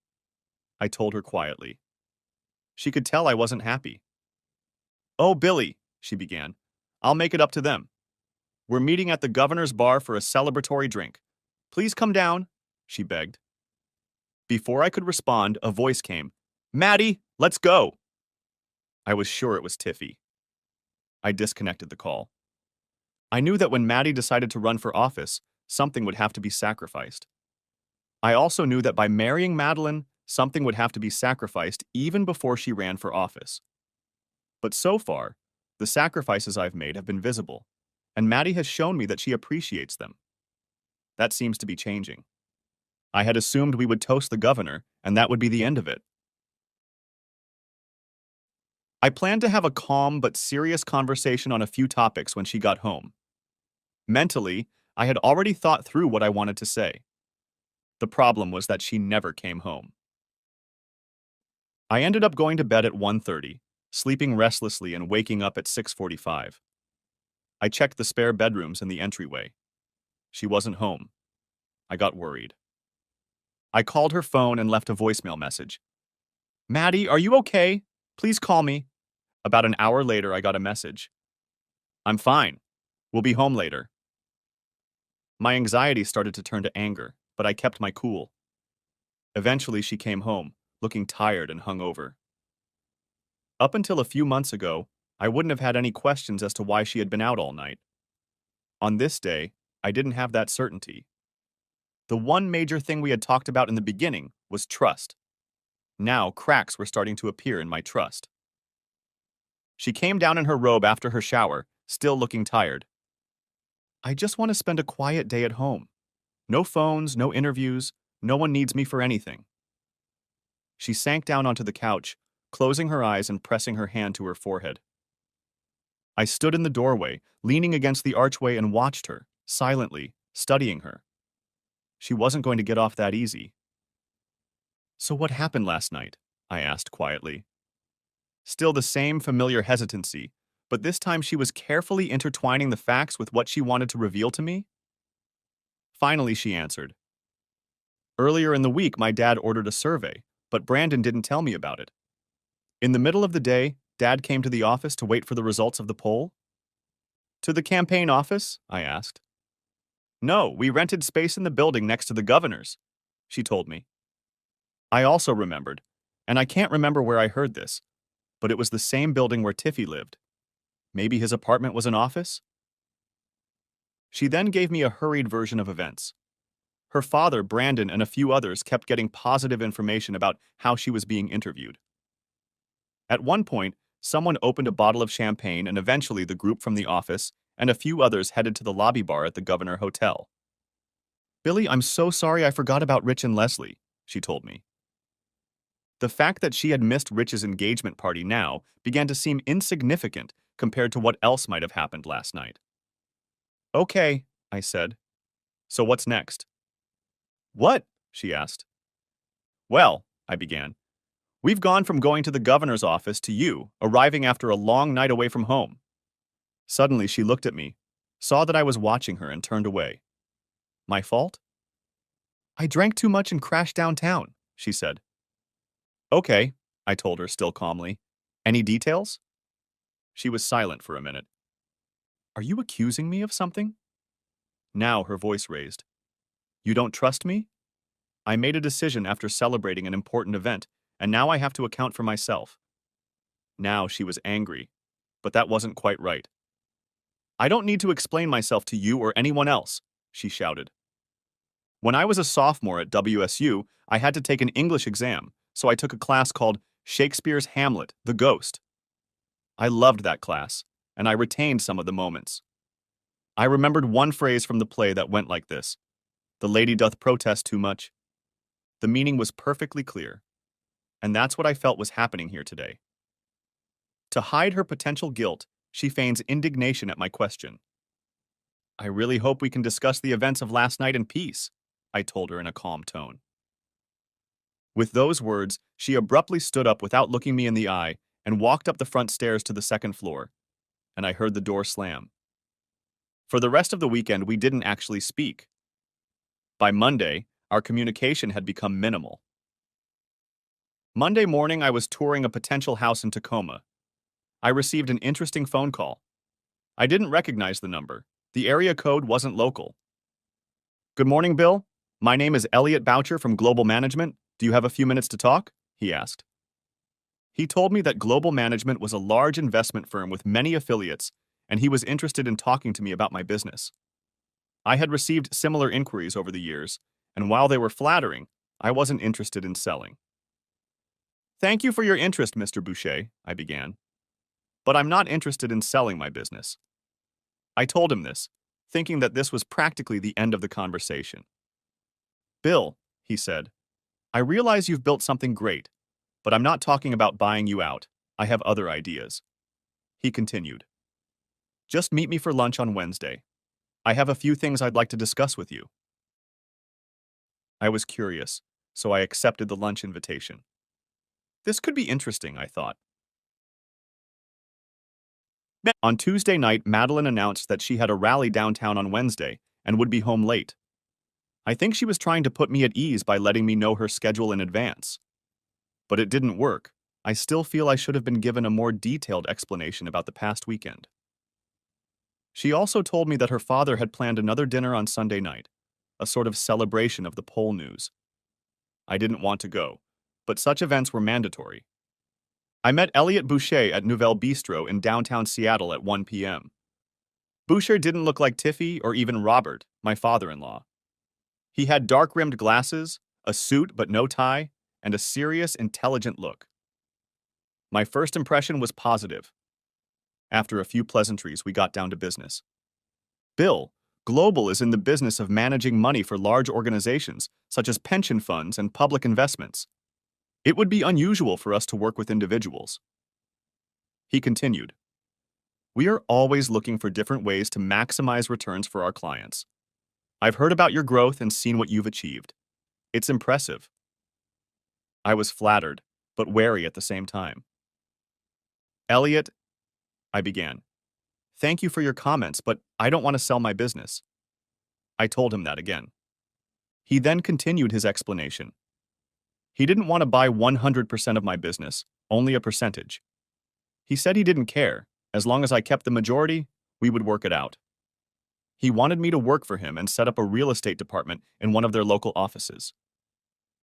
I told her quietly. She could tell I wasn't happy. Oh, Billy, she began. I'll make it up to them. We're meeting at the governor's bar for a celebratory drink. Please come down, she begged. Before I could respond, a voice came. Maddie, let's go. I was sure it was Tiffy. I disconnected the call. I knew that when Maddie decided to run for office, something would have to be sacrificed. I also knew that by marrying Madeline, something would have to be sacrificed even before she ran for office. But so far, the sacrifices I've made have been visible, and Maddie has shown me that she appreciates them. That seems to be changing. I had assumed we would toast the governor, and that would be the end of it. I planned to have a calm but serious conversation on a few topics when she got home. Mentally, I had already thought through what I wanted to say. The problem was that she never came home. I ended up going to bed at 1:30, sleeping restlessly and waking up at 6:45. I checked the spare bedrooms in the entryway. She wasn't home. I got worried. I called her phone and left a voicemail message. Maddie, are you okay? Please call me. About an hour later, I got a message. I'm fine. We'll be home later. My anxiety started to turn to anger, but I kept my cool. Eventually, she came home, looking tired and hungover. Up until a few months ago, I wouldn't have had any questions as to why she had been out all night. On this day, I didn't have that certainty. The one major thing we had talked about in the beginning was trust. Now, cracks were starting to appear in my trust. She came down in her robe after her shower, still looking tired. I just want to spend a quiet day at home. No phones, no interviews, no one needs me for anything. She sank down onto the couch, closing her eyes and pressing her hand to her forehead. I stood in the doorway, leaning against the archway and watched her, silently, studying her. She wasn't going to get off that easy. So what happened last night? I asked quietly. Still the same familiar hesitancy, but this time she was carefully intertwining the facts with what she wanted to reveal to me. Finally, she answered. Earlier in the week, my dad ordered a survey, but Brandon didn't tell me about it. In the middle of the day, Dad came to the office to wait for the results of the poll. To the campaign office? I asked. No, we rented space in the building next to the governor's, she told me. I also remembered, and I can't remember where I heard this, but it was the same building where Tiffy lived. Maybe his apartment was an office? She then gave me a hurried version of events. Her father, Brandon, and a few others kept getting positive information about how she was being interviewed. At one point, someone opened a bottle of champagne, and eventually the group from the office and a few others headed to the lobby bar at the Governor Hotel. "Billy, I'm so sorry I forgot about Rich and Leslie," she told me. The fact that she had missed Rich's engagement party now began to seem insignificant compared to what else might have happened last night. "Okay," I said. "So what's next?" "What?" she asked. "Well," I began, "we've gone from going to the governor's office to you, arriving after a long night away from home." Suddenly she looked at me, saw that I was watching her, and turned away. "My fault?" "I drank too much and crashed downtown," she said. "Okay," I told her, still calmly. "Any details?" She was silent for a minute. "Are you accusing me of something?" Now her voice raised. "You don't trust me? I made a decision after celebrating an important event, and now I have to account for myself." Now she was angry, but that wasn't quite right. "I don't need to explain myself to you or anyone else," she shouted. "When I was a sophomore at WSU, I had to take an English exam, so I took a class called Shakespeare's Hamlet, the Ghost. I loved that class, and I retained some of the moments. I remembered one phrase from the play that went like this: 'The lady doth protest too much.' The meaning was perfectly clear, and that's what I felt was happening here today." To hide her potential guilt, she feigns indignation at my question. "I really hope we can discuss the events of last night in peace," I told her in a calm tone. With those words, she abruptly stood up without looking me in the eye and walked up the front stairs to the second floor, and I heard the door slam. For the rest of the weekend, we didn't actually speak. By Monday, our communication had become minimal. Monday morning, I was touring a potential house in Tacoma. I received an interesting phone call. I didn't recognize the number. The area code wasn't local. "Good morning, Bill. My name is Elliot Boucher from Global Management. Do you have a few minutes to talk?" he asked. He told me that Global Management was a large investment firm with many affiliates, and he was interested in talking to me about my business. I had received similar inquiries over the years, and while they were flattering, I wasn't interested in selling. "Thank you for your interest, Mr. Boucher," I began, "but I'm not interested in selling my business." I told him this, thinking that this was practically the end of the conversation. "Bill," he said, "I realize you've built something great, but I'm not talking about buying you out. I have other ideas." He continued, "Just meet me for lunch on Wednesday. I have a few things I'd like to discuss with you." I was curious, so I accepted the lunch invitation. This could be interesting, I thought. On Tuesday night, Madeline announced that she had a rally downtown on Wednesday and would be home late. I think she was trying to put me at ease by letting me know her schedule in advance. But it didn't work. I still feel I should have been given a more detailed explanation about the past weekend. She also told me that her father had planned another dinner on Sunday night, a sort of celebration of the poll news. I didn't want to go, but such events were mandatory. I met Elliot Boucher at Nouvelle Bistro in downtown Seattle at 1 p.m. Boucher didn't look like Tiffy or even Robert, my father-in-law. He had dark-rimmed glasses, a suit but no tie, and a serious, intelligent look. My first impression was positive. After a few pleasantries, we got down to business. "Bill, Global is in the business of managing money for large organizations, such as pension funds and public investments. It would be unusual for us to work with individuals." He continued, "We are always looking for different ways to maximize returns for our clients. I've heard about your growth and seen what you've achieved. It's impressive." I was flattered, but wary at the same time. "Elliot," I began, "thank you for your comments, but I don't want to sell my business." I told him that again. He then continued his explanation. He didn't want to buy 100% of my business, only a percentage. He said he didn't care. As long as I kept the majority, we would work it out. He wanted me to work for him and set up a real estate department in one of their local offices.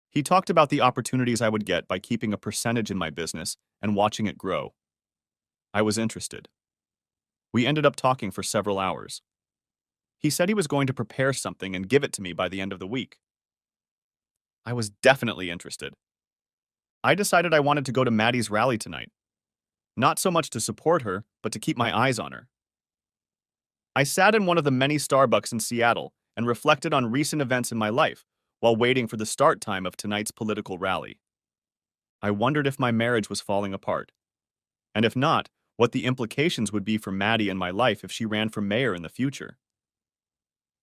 He talked about the opportunities I would get by keeping a percentage in my business and watching it grow. I was interested. We ended up talking for several hours. He said he was going to prepare something and give it to me by the end of the week. I was definitely interested. I decided I wanted to go to Maddie's rally tonight, not so much to support her, but to keep my eyes on her. I sat in one of the many Starbucks in Seattle and reflected on recent events in my life while waiting for the start time of tonight's political rally. I wondered if my marriage was falling apart, and if not, what the implications would be for Maddie and my life if she ran for mayor in the future.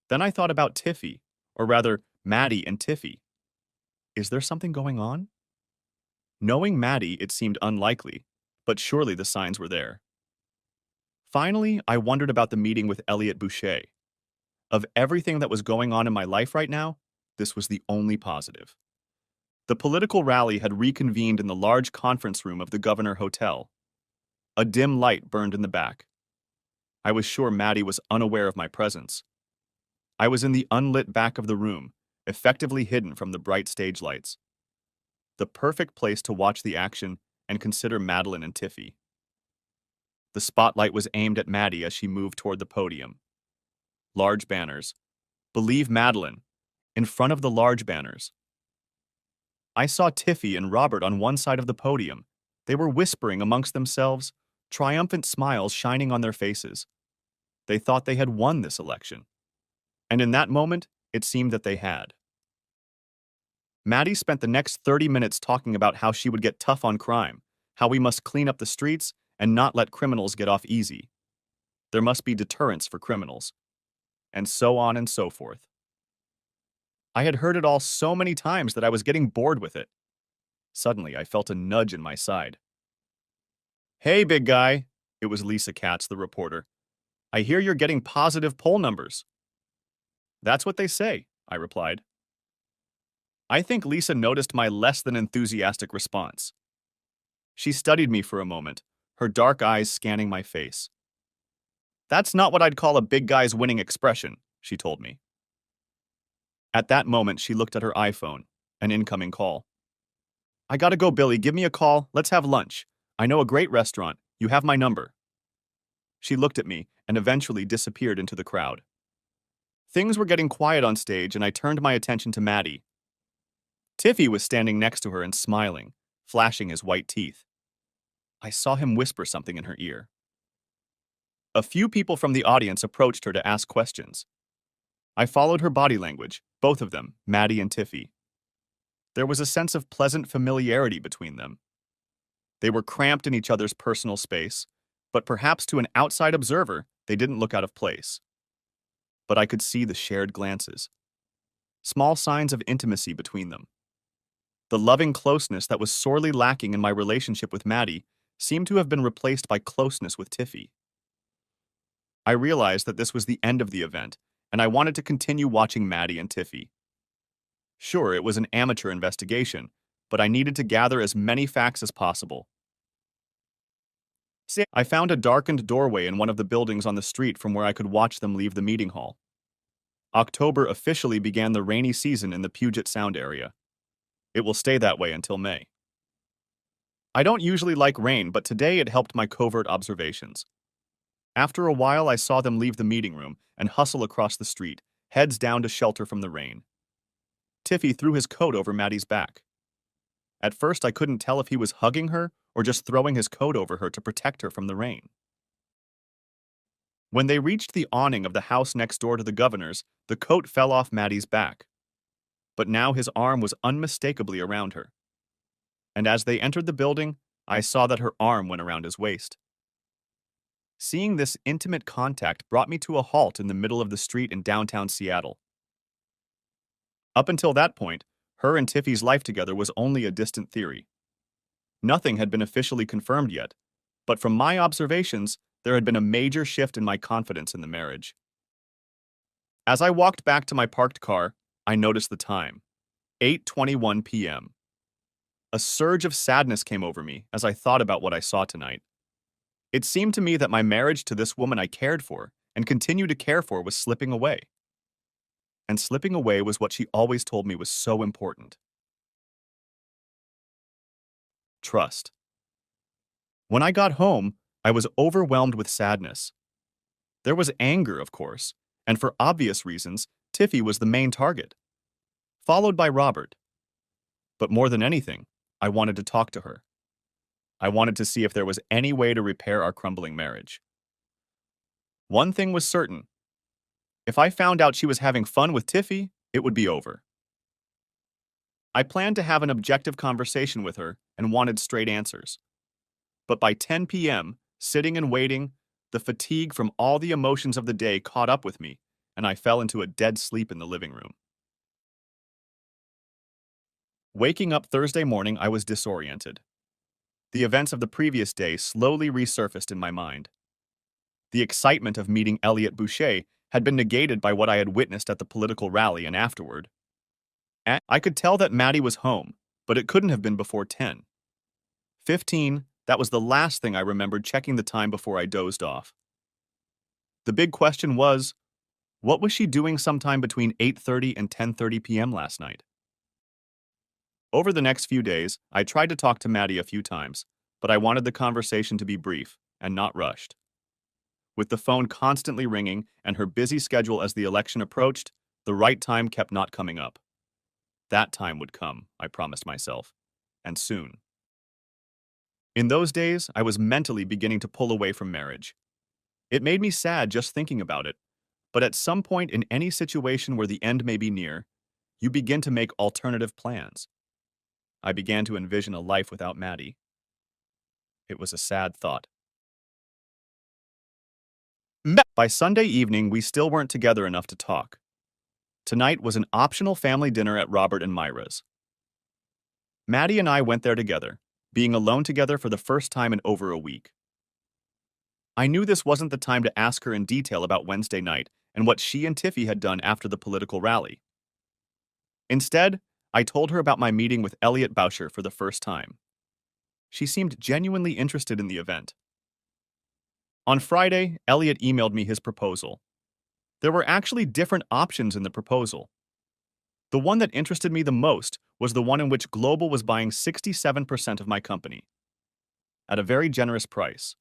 Then I thought about Tiffy, or rather, Maddie and Tiffy. Is there something going on? Knowing Maddie, it seemed unlikely, but surely the signs were there. Finally, I wondered about the meeting with Elliot Boucher. Of everything that was going on in my life right now, this was the only positive. The political rally had reconvened in the large conference room of the Governor Hotel. A dim light burned in the back. I was sure Maddie was unaware of my presence. I was in the unlit back of the room, effectively hidden from the bright stage lights. The perfect place to watch the action and consider Madeline and Tiffy. The spotlight was aimed at Maddie as she moved toward the podium. Large banners. Believe Madeline. In front of the large banners. I saw Tiffy and Robert on one side of the podium. They were whispering amongst themselves, triumphant smiles shining on their faces. They thought they had won this election. And in that moment, it seemed that they had. Maddie spent the next 30 minutes talking about how she would get tough on crime, how we must clean up the streets and not let criminals get off easy. There must be deterrence for criminals. And so on and so forth. I had heard it all so many times that I was getting bored with it. Suddenly, I felt a nudge in my side. "Hey, big guy," it was Lisa Katz, the reporter. "I hear you're getting positive poll numbers." "That's what they say," I replied. I think Lisa noticed my less than enthusiastic response. She studied me for a moment, her dark eyes scanning my face. "That's not what I'd call a big guy's winning expression," she told me. At that moment, she looked at her iPhone, an incoming call. "I gotta go, Billy. Give me a call. Let's have lunch. I know a great restaurant. You have my number." She looked at me and eventually disappeared into the crowd. Things were getting quiet on stage, and I turned my attention to Maddie. Tiffy was standing next to her and smiling, flashing his white teeth. I saw him whisper something in her ear. A few people from the audience approached her to ask questions. I followed her body language, both of them, Maddie and Tiffy. There was a sense of pleasant familiarity between them. They were cramped in each other's personal space, but perhaps to an outside observer, they didn't look out of place. But I could see the shared glances. Small signs of intimacy between them. The loving closeness that was sorely lacking in my relationship with Maddie seemed to have been replaced by closeness with Tiffy. I realized that this was the end of the event, and I wanted to continue watching Maddie and Tiffy. Sure, it was an amateur investigation, but I needed to gather as many facts as possible. I found a darkened doorway in one of the buildings on the street from where I could watch them leave the meeting hall. October officially began the rainy season in the Puget Sound area. It will stay that way until May. I don't usually like rain, but today it helped my covert observations. After a while, I saw them leave the meeting room and hustle across the street, heads down to shelter from the rain. Tiffy threw his coat over Maddie's back. At first, I couldn't tell if he was hugging her or just throwing his coat over her to protect her from the rain. When they reached the awning of the house next door to the governor's, the coat fell off Maddie's back. But now his arm was unmistakably around her. And as they entered the building, I saw that her arm went around his waist. Seeing this intimate contact brought me to a halt in the middle of the street in downtown Seattle. Up until that point, her and Tiffy's life together was only a distant theory. Nothing had been officially confirmed yet, but from my observations, there had been a major shift in my confidence in the marriage. As I walked back to my parked car, I noticed the time, 8:21 p.m. A surge of sadness came over me as I thought about what I saw tonight. It seemed to me that my marriage to this woman I cared for and continue to care for was slipping away. And slipping away was what she always told me was so important. Trust. When I got home, I was overwhelmed with sadness. There was anger, of course, And for obvious reasons, Tiffy was the main target, followed by Robert. But more than anything, I wanted to talk to her. I wanted to see if there was any way to repair our crumbling marriage. One thing was certain. If I found out she was having fun with Tiffy, it would be over. I planned to have an objective conversation with her and wanted straight answers. But by 10 p.m., sitting and waiting, the fatigue from all the emotions of the day caught up with me, and I fell into a dead sleep in the living room. Waking up Thursday morning, I was disoriented. The events of the previous day slowly resurfaced in my mind. The excitement of meeting Elliot Boucher had been negated by what I had witnessed at the political rally and afterward. I could tell that Maddie was home, but it couldn't have been before 10. 15, that was the last thing I remembered checking the time before I dozed off. The big question was, what was she doing sometime between 8:30 and 10:30 p.m. last night? Over the next few days, I tried to talk to Maddie a few times, but I wanted the conversation to be brief and not rushed. With the phone constantly ringing and her busy schedule as the election approached, the right time kept not coming up. That time would come, I promised myself, and soon. In those days, I was mentally beginning to pull away from marriage. It made me sad just thinking about it, but at some point in any situation where the end may be near, you begin to make alternative plans. I began to envision a life without Maddie. It was a sad thought. By Sunday evening, we still weren't together enough to talk. Tonight was an optional family dinner at Robert and Myra's. Maddie and I went there together, being alone together for the first time in over a week. I knew this wasn't the time to ask her in detail about Wednesday night and what she and Tiffy had done after the political rally. Instead, I told her about my meeting with Elliot Boucher for the first time. She seemed genuinely interested in the event. On Friday, Elliot emailed me his proposal. There were actually different options in the proposal. The one that interested me the most was the one in which Global was buying 67% of my company, at a very generous price.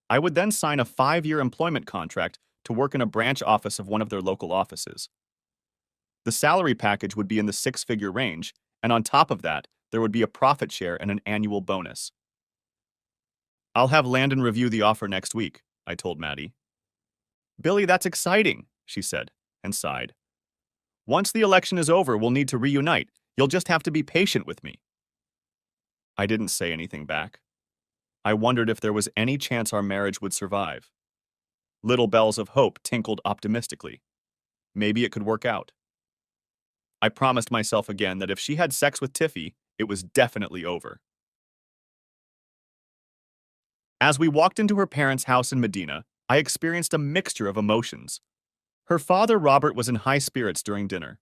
I would then sign a 5-year employment contract to work in a branch office of one of their local offices. The salary package would be in the 6-figure range, and on top of that, there would be a profit share and an annual bonus. I'll have Landon review the offer next week, I told Maddie. Billy, that's exciting, she said, and sighed. Once the election is over, we'll need to reunite. You'll just have to be patient with me. I didn't say anything back. I wondered if there was any chance our marriage would survive. Little bells of hope tinkled optimistically. Maybe it could work out. I promised myself again that if she had sex with Tiffy, it was definitely over. As we walked into her parents' house in Medina, I experienced a mixture of emotions. Her father, Robert, was in high spirits during dinner.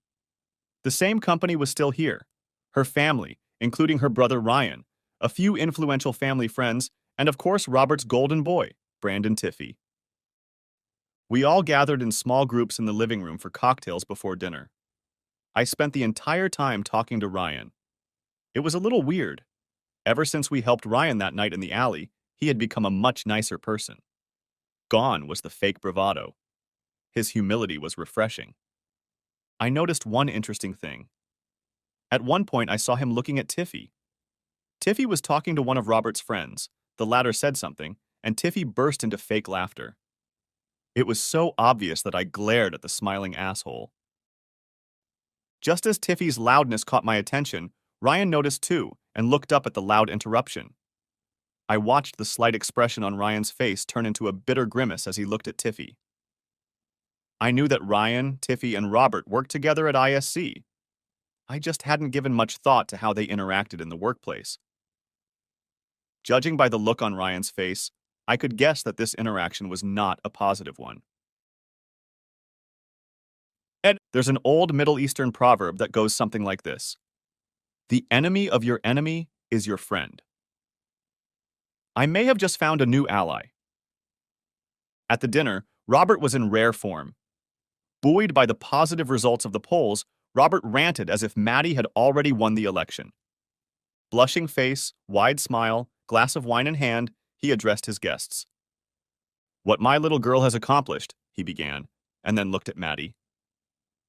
The same company was still here. Her family, including her brother Ryan, a few influential family friends, and of course Robert's golden boy, Brandon Tiffy. We all gathered in small groups in the living room for cocktails before dinner. I spent the entire time talking to Ryan. It was a little weird. Ever since we helped Ryan that night in the alley, he had become a much nicer person. Gone was the fake bravado. His humility was refreshing. I noticed one interesting thing. At one point, I saw him looking at Tiffy. Tiffy was talking to one of Robert's friends. The latter said something, and Tiffy burst into fake laughter. It was so obvious that I glared at the smiling asshole. Just as Tiffy's loudness caught my attention, Ryan noticed too and looked up at the loud interruption. I watched the slight expression on Ryan's face turn into a bitter grimace as he looked at Tiffy. I knew that Ryan, Tiffy, and Robert worked together at ISC. I just hadn't given much thought to how they interacted in the workplace. Judging by the look on Ryan's face, I could guess that this interaction was not a positive one. There's an old Middle Eastern proverb that goes something like this: "The enemy of your enemy is your friend." I may have just found a new ally. At the dinner, Robert was in rare form. Buoyed by the positive results of the polls, Robert ranted as if Maddie had already won the election. Blushing face, wide smile, glass of wine in hand, he addressed his guests. "What my little girl has accomplished," he began, and then looked at Maddie,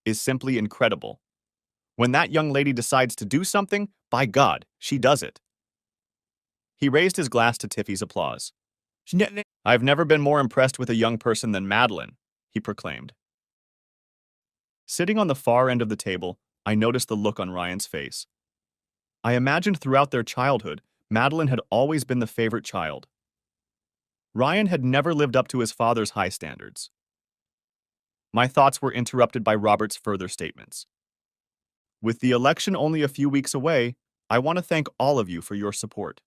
is simply incredible. When that young lady decides to do something, by God, she does it. He raised his glass to Tiffy's applause. I've never been more impressed with a young person than Madeline, he proclaimed. Sitting on the far end of the table, I noticed the look on Ryan's face. I imagined throughout their childhood, Madeline had always been the favorite child. Ryan had never lived up to his father's high standards. My thoughts were interrupted by Robert's further statements. With the election only a few weeks away, I want to thank all of you for your support.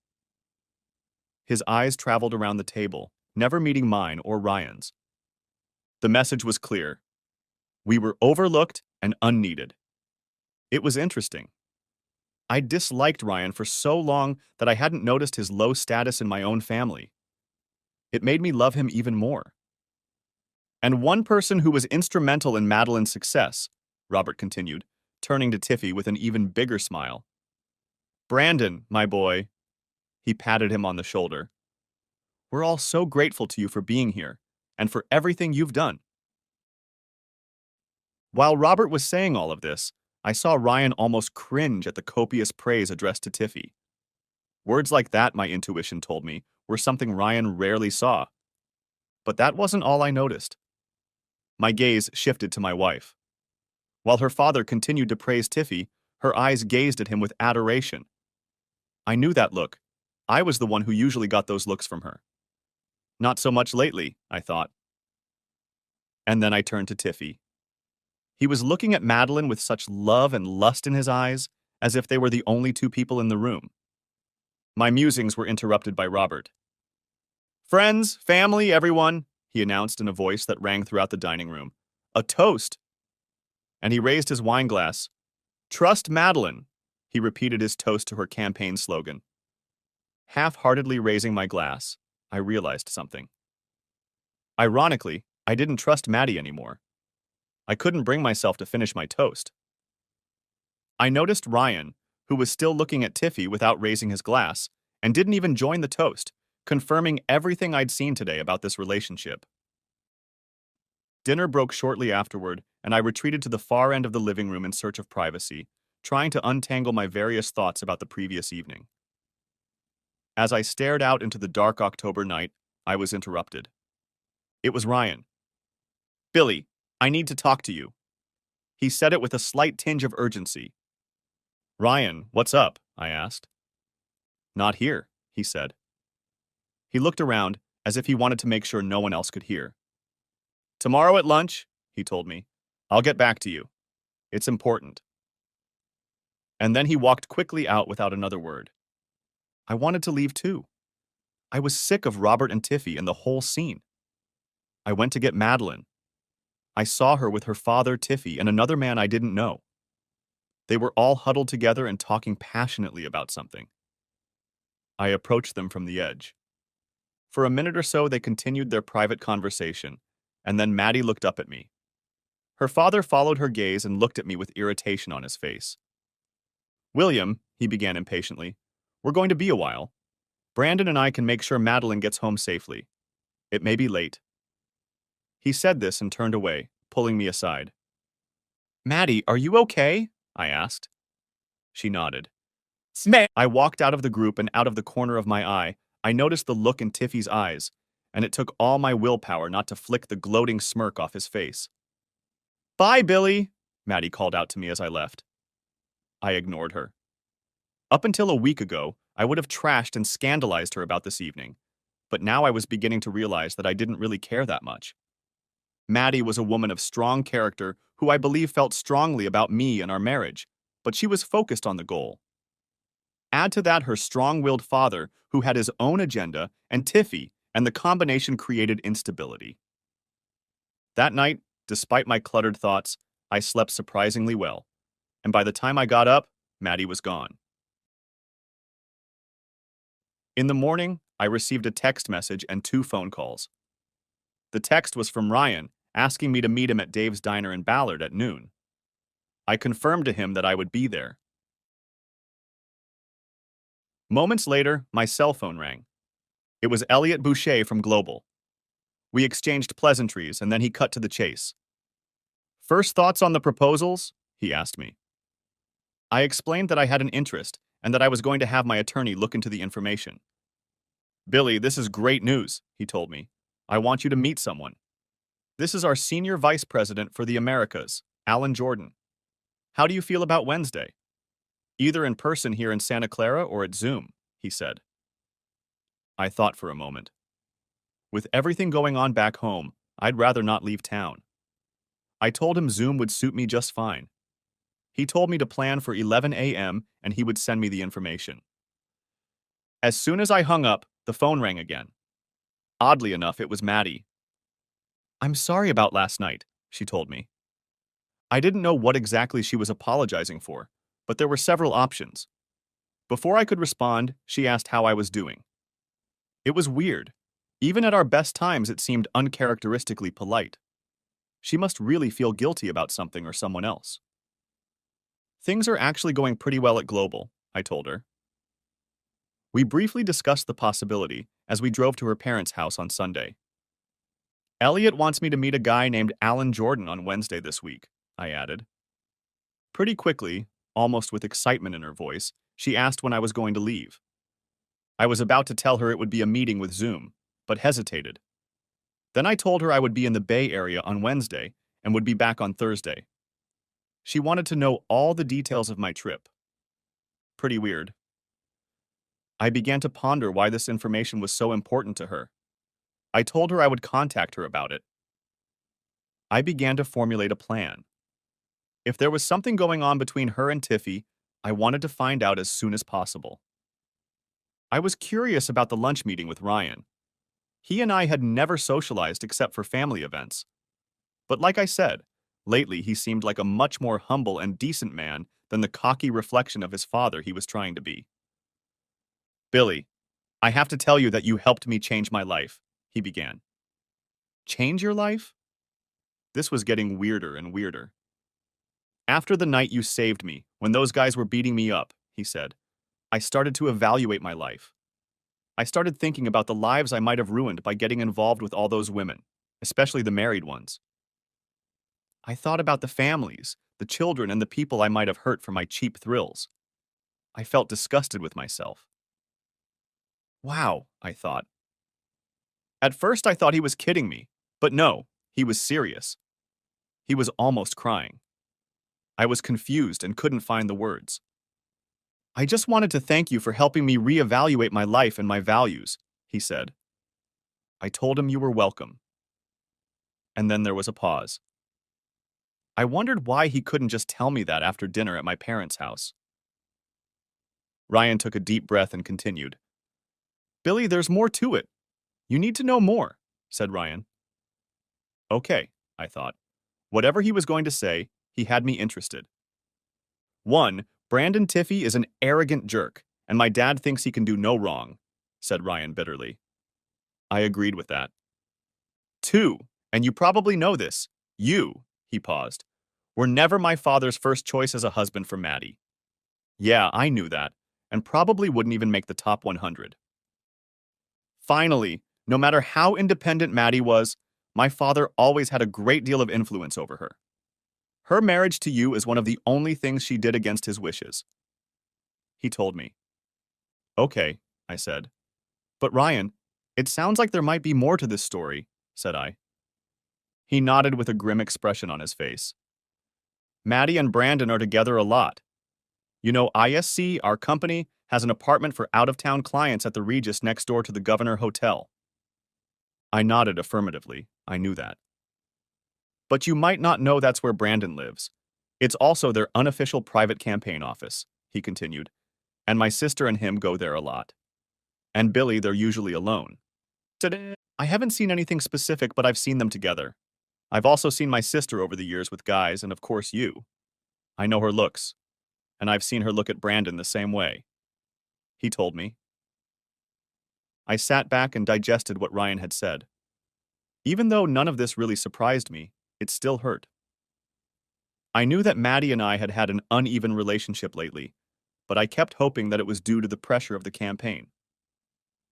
His eyes traveled around the table, never meeting mine or Ryan's. The message was clear. We were overlooked and unneeded. It was interesting. I disliked Ryan for so long that I hadn't noticed his low status in my own family. It made me love him even more. And one person who was instrumental in Madeline's success, Robert continued, turning to Tiffy with an even bigger smile. Brandon, my boy. He patted him on the shoulder. We're all so grateful to you for being here and for everything you've done. While Robert was saying all of this, I saw Ryan almost cringe at the copious praise addressed to Tiffy. Words like that, my intuition told me, were something Ryan rarely saw. But that wasn't all I noticed. My gaze shifted to my wife. While her father continued to praise Tiffy, her eyes gazed at him with adoration. I knew that look. I was the one who usually got those looks from her. Not so much lately, I thought. And then I turned to Tiffy. He was looking at Madeline with such love and lust in his eyes, as if they were the only two people in the room. My musings were interrupted by Robert. Friends, family, everyone, he announced in a voice that rang throughout the dining room. A toast! And he raised his wine glass. Trust Madeline, he repeated his toast to her campaign slogan. Half-heartedly raising my glass, I realized something. Ironically, I didn't trust Maddie anymore. I couldn't bring myself to finish my toast. I noticed Ryan, who was still looking at Tiffy without raising his glass, and didn't even join the toast, confirming everything I'd seen today about this relationship. Dinner broke shortly afterward, and I retreated to the far end of the living room in search of privacy, trying to untangle my various thoughts about the previous evening. As I stared out into the dark October night, I was interrupted. It was Ryan. Billy, I need to talk to you. He said it with a slight tinge of urgency. Ryan, what's up? I asked. Not here, he said. He looked around as if he wanted to make sure no one else could hear. Tomorrow at lunch, he told me. I'll get back to you. It's important. And then he walked quickly out without another word. I wanted to leave too. I was sick of Robert and Tiffy and the whole scene. I went to get Madeline. I saw her with her father, Tiffy, and another man I didn't know. They were all huddled together and talking passionately about something. I approached them from the edge. For a minute or so, they continued their private conversation, and then Maddie looked up at me. Her father followed her gaze and looked at me with irritation on his face. William, he began impatiently, we're going to be a while. Brandon and I can make sure Madeline gets home safely. It may be late. He said this and turned away, pulling me aside. Maddie, are you okay? I asked. She nodded. I walked out of the group, and out of the corner of my eye, I noticed the look in Tiffy's eyes, and it took all my willpower not to flick the gloating smirk off his face. Bye, Billy, Maddie called out to me as I left. I ignored her. Up until a week ago, I would have trashed and scandalized her about this evening, but now I was beginning to realize that I didn't really care that much. Maddie was a woman of strong character who I believe felt strongly about me and our marriage, but she was focused on the goal. Add to that her strong-willed father, who had his own agenda, and Tiffy, and the combination created instability. That night, despite my cluttered thoughts, I slept surprisingly well, and by the time I got up, Maddie was gone. In the morning, I received a text message and 2 phone calls. The text was from Ryan, asking me to meet him at Dave's Diner in Ballard at noon. I confirmed to him that I would be there. Moments later, my cell phone rang. It was Elliot Boucher from Global. We exchanged pleasantries, and then he cut to the chase. First thoughts on the proposals? He asked me. I explained that I had an interest and that I was going to have my attorney look into the information. Billy, this is great news, he told me. I want you to meet someone. This is our senior vice president for the Americas, Alan Jordan. How do you feel about Wednesday? Either in person here in Santa Clara or at Zoom, he said. I thought for a moment. With everything going on back home, I'd rather not leave town. I told him Zoom would suit me just fine. He told me to plan for 11 a.m. and he would send me the information. As soon as I hung up, the phone rang again. Oddly enough, it was Maddie. I'm sorry about last night, she told me. I didn't know what exactly she was apologizing for, but there were several options. Before I could respond, she asked how I was doing. It was weird. Even at our best times, it seemed uncharacteristically polite. She must really feel guilty about something or someone else. Things are actually going pretty well at Global, I told her. We briefly discussed the possibility as we drove to her parents' house on Sunday. Elliot wants me to meet a guy named Alan Jordan on Wednesday this week, I added. Pretty quickly, almost with excitement in her voice, she asked when I was going to leave. I was about to tell her it would be a meeting with Zoom, but hesitated. Then I told her I would be in the Bay Area on Wednesday and would be back on Thursday. She wanted to know all the details of my trip. Pretty weird. I began to ponder why this information was so important to her. I told her I would contact her about it. I began to formulate a plan. If there was something going on between her and Tiffy, I wanted to find out as soon as possible. I was curious about the lunch meeting with Ryan. He and I had never socialized except for family events. But like I said, lately he seemed like a much more humble and decent man than the cocky reflection of his father he was trying to be. Billy, I have to tell you that you helped me change my life, he began. Change your life? This was getting weirder and weirder. After the night you saved me, when those guys were beating me up, he said, I started to evaluate my life. I started thinking about the lives I might have ruined by getting involved with all those women, especially the married ones. I thought about the families, the children, and the people I might have hurt for my cheap thrills. I felt disgusted with myself. Wow, I thought. At first I thought he was kidding me, but no, he was serious. He was almost crying. I was confused and couldn't find the words. I just wanted to thank you for helping me reevaluate my life and my values, he said. I told him you were welcome. And then there was a pause. I wondered why he couldn't just tell me that after dinner at my parents' house. Ryan took a deep breath and continued. Billy, there's more to it. You need to know more, said Ryan. Okay, I thought. Whatever he was going to say, he had me interested. 1. Brandon Tiffy is an arrogant jerk, and my dad thinks he can do no wrong, said Ryan bitterly. I agreed with that. 2. And you probably know this. You, he paused, were never my father's first choice as a husband for Maddie. Yeah, I knew that, and probably wouldn't even make the top 100. Finally, no matter how independent Maddie was, my father always had a great deal of influence over her. Her marriage to you is one of the only things she did against his wishes. He told me. Okay, I said. But Ryan, it sounds like there might be more to this story, said I. He nodded with a grim expression on his face. Maddie and Brandon are together a lot. You know, ISC, our company, has an apartment for out-of-town clients at the Regis next door to the Governor Hotel. I nodded affirmatively. I knew that. But you might not know that's where Brandon lives. It's also their unofficial private campaign office, he continued, and my sister and him go there a lot. And Billy, they're usually alone. I haven't seen anything specific, but I've seen them together. I've also seen my sister over the years with guys, and of course you. I know her looks, and I've seen her look at Brandon the same way. He told me. I sat back and digested what Ryan had said. Even though none of this really surprised me, it still hurt. I knew that Maddie and I had had an uneven relationship lately, but I kept hoping that it was due to the pressure of the campaign.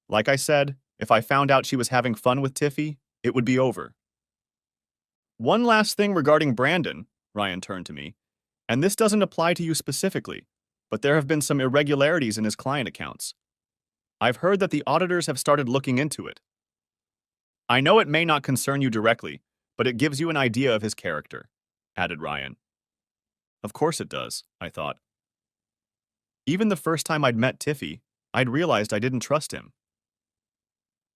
Like I said, if I found out she was having fun with Tiffy, it would be over. One last thing regarding Brandon, Ryan turned to me, and this doesn't apply to you specifically, but there have been some irregularities in his client accounts. I've heard that the auditors have started looking into it. I know it may not concern you directly, but it gives you an idea of his character, added Ryan. Of course it does, I thought. Even the first time I'd met Tiffy, I'd realized I didn't trust him.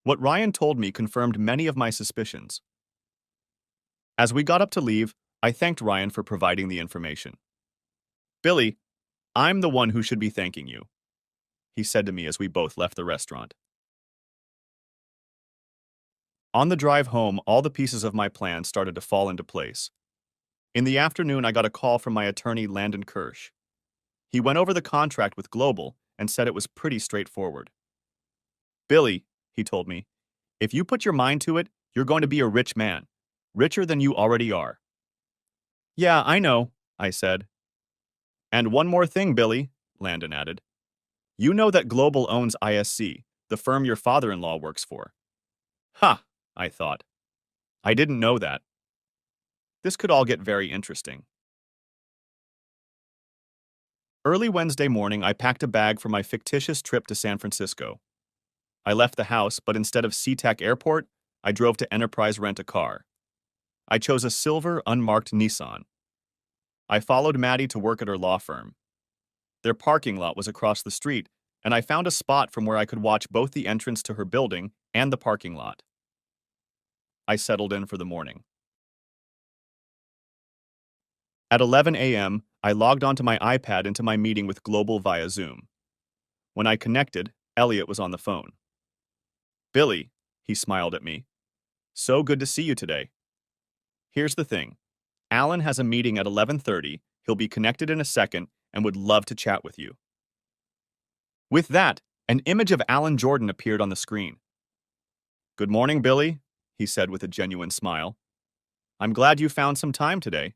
What Ryan told me confirmed many of my suspicions. As we got up to leave, I thanked Ryan for providing the information. Billy, I'm the one who should be thanking you, he said to me as we both left the restaurant. On the drive home, all the pieces of my plan started to fall into place. In the afternoon, I got a call from my attorney, Landon Kirsch. He went over the contract with Global and said it was pretty straightforward. Billy, he told me, if you put your mind to it, you're going to be a rich man, richer than you already are. Yeah, I know, I said. And one more thing, Billy, Landon added. You know that Global owns ISC, the firm your father-in-law works for. Ha, I thought. I didn't know that. This could all get very interesting. Early Wednesday morning, I packed a bag for my fictitious trip to San Francisco. I left the house, but instead of SeaTac Airport, I drove to Enterprise Rent-A-Car. I chose a silver, unmarked Nissan. I followed Maddie to work at her law firm. Their parking lot was across the street, and I found a spot from where I could watch both the entrance to her building and the parking lot. I settled in for the morning. At 11 a.m., I logged onto my iPad into my meeting with Global via Zoom. When I connected, Elliot was on the phone. Billy, he smiled at me. So good to see you today. Here's the thing. Alan has a meeting at 11:30, he'll be connected in a second, and would love to chat with you. With that, an image of Alan Jordan appeared on the screen. Good morning, Billy, he said with a genuine smile. I'm glad you found some time today.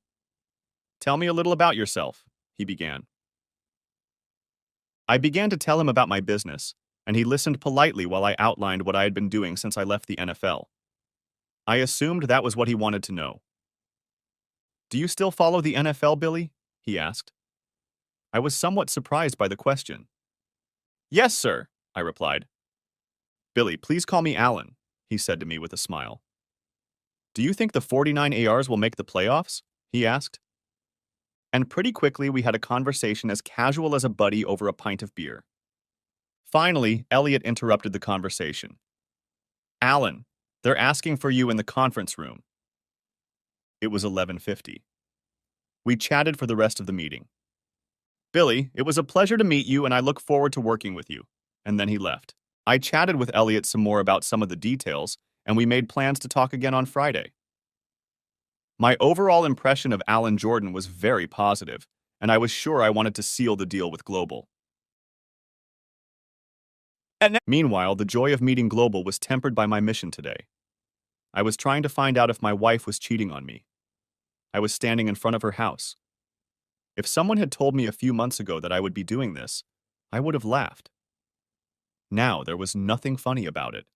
Tell me a little about yourself, he began. I began to tell him about my business, and he listened politely while I outlined what I had been doing since I left the NFL. I assumed that was what he wanted to know. Do you still follow the NFL, Billy? He asked. I was somewhat surprised by the question. Yes, sir, I replied. Billy, please call me Alan, he said to me with a smile. Do you think the 49 ARs will make the playoffs? He asked. And pretty quickly we had a conversation as casual as a buddy over a pint of beer. Finally, Elliot interrupted the conversation. Alan, they're asking for you in the conference room. It was 11:50. We chatted for the rest of the meeting. Billy, it was a pleasure to meet you and I look forward to working with you. And then he left. I chatted with Elliot some more about some of the details, and we made plans to talk again on Friday. My overall impression of Alan Jordan was very positive, and I was sure I wanted to seal the deal with Global. Meanwhile, the joy of meeting Global was tempered by my mission today. I was trying to find out if my wife was cheating on me. I was standing in front of her house. If someone had told me a few months ago that I would be doing this, I would have laughed. Now there was nothing funny about it.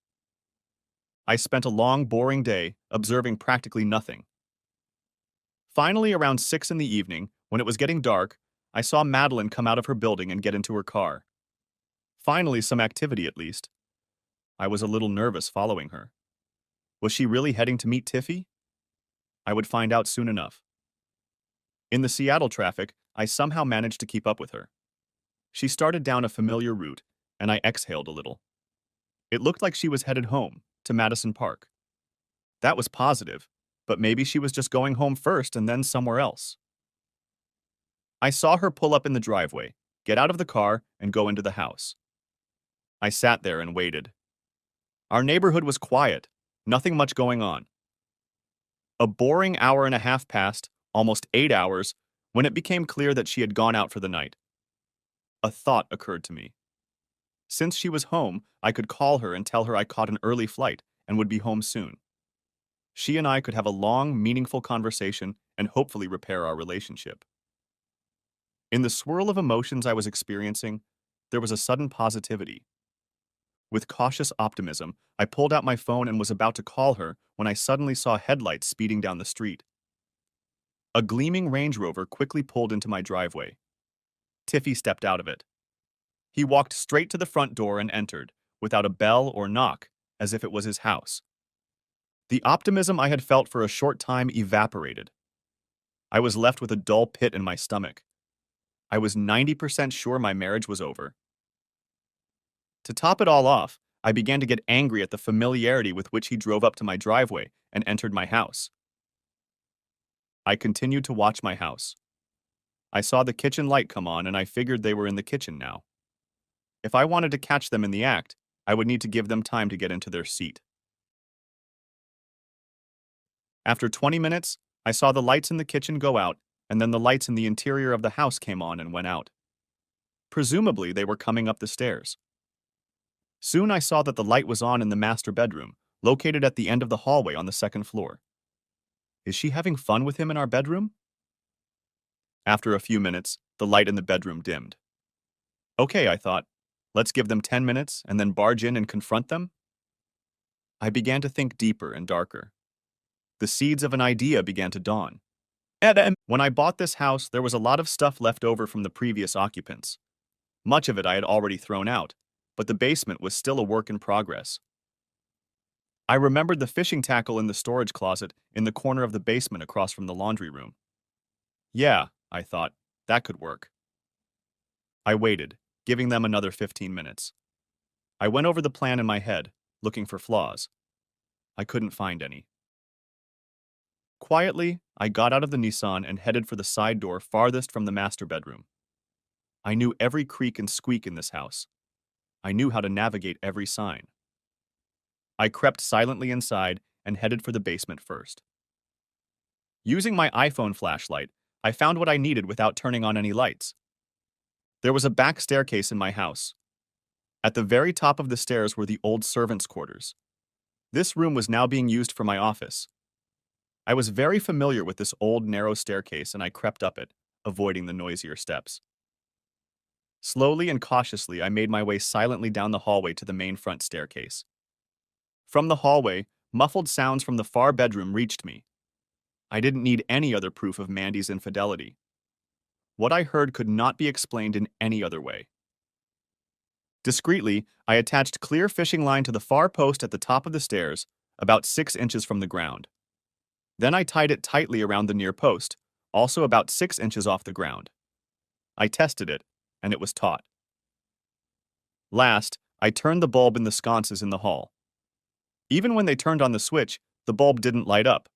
I spent a long, boring day observing practically nothing. Finally, around 6 in the evening, when it was getting dark, I saw Madeline come out of her building and get into her car. Finally, some activity at least. I was a little nervous following her. Was she really heading to meet Tiffy? I would find out soon enough. In the Seattle traffic, I somehow managed to keep up with her. She started down a familiar route, and I exhaled a little. It looked like she was headed home, to Madison Park. That was positive, but maybe she was just going home first and then somewhere else. I saw her pull up in the driveway, get out of the car, and go into the house. I sat there and waited. Our neighborhood was quiet, nothing much going on. A boring hour and a half passed, almost 8 hours, when it became clear that she had gone out for the night. A thought occurred to me. Since she was home, I could call her and tell her I caught an early flight and would be home soon. She and I could have a long, meaningful conversation and hopefully repair our relationship. In the swirl of emotions I was experiencing, there was a sudden positivity. With cautious optimism, I pulled out my phone and was about to call her when I suddenly saw headlights speeding down the street. A gleaming Range Rover quickly pulled into my driveway. Tiffy stepped out of it. He walked straight to the front door and entered, without a bell or knock, as if it was his house. The optimism I had felt for a short time evaporated. I was left with a dull pit in my stomach. I was 90% sure my marriage was over. To top it all off, I began to get angry at the familiarity with which he drove up to my driveway and entered my house. I continued to watch my house. I saw the kitchen light come on and I figured they were in the kitchen now. If I wanted to catch them in the act, I would need to give them time to get into their seat. After 20 minutes, I saw the lights in the kitchen go out, and then the lights in the interior of the house came on and went out. Presumably, they were coming up the stairs. Soon I saw that the light was on in the master bedroom, located at the end of the hallway on the second floor. Is she having fun with him in our bedroom? After a few minutes, the light in the bedroom dimmed. Okay, I thought. Let's give them 10 minutes and then barge in and confront them? I began to think deeper and darker. The seeds of an idea began to dawn. When I bought this house, there was a lot of stuff left over from the previous occupants. Much of it I had already thrown out, but the basement was still a work in progress. I remembered the fishing tackle in the storage closet in the corner of the basement across from the laundry room. Yeah, I thought, that could work. I waited, giving them another 15 minutes. I went over the plan in my head, looking for flaws. I couldn't find any. Quietly, I got out of the Nissan and headed for the side door farthest from the master bedroom. I knew every creak and squeak in this house. I knew how to navigate every sign. I crept silently inside and headed for the basement first. Using my iPhone flashlight, I found what I needed without turning on any lights. There was a back staircase in my house. At the very top of the stairs were the old servants' quarters. This room was now being used for my office. I was very familiar with this old, narrow staircase and I crept up it, avoiding the noisier steps. Slowly and cautiously, I made my way silently down the hallway to the main front staircase. From the hallway, muffled sounds from the far bedroom reached me. I didn't need any other proof of Mandy's infidelity. What I heard could not be explained in any other way. Discreetly, I attached clear fishing line to the far post at the top of the stairs, about 6 inches from the ground. Then I tied it tightly around the near post, also about 6 inches off the ground. I tested it, and it was taut. Last, I turned the bulb in the sconces in the hall. Even when they turned on the switch, the bulb didn't light up.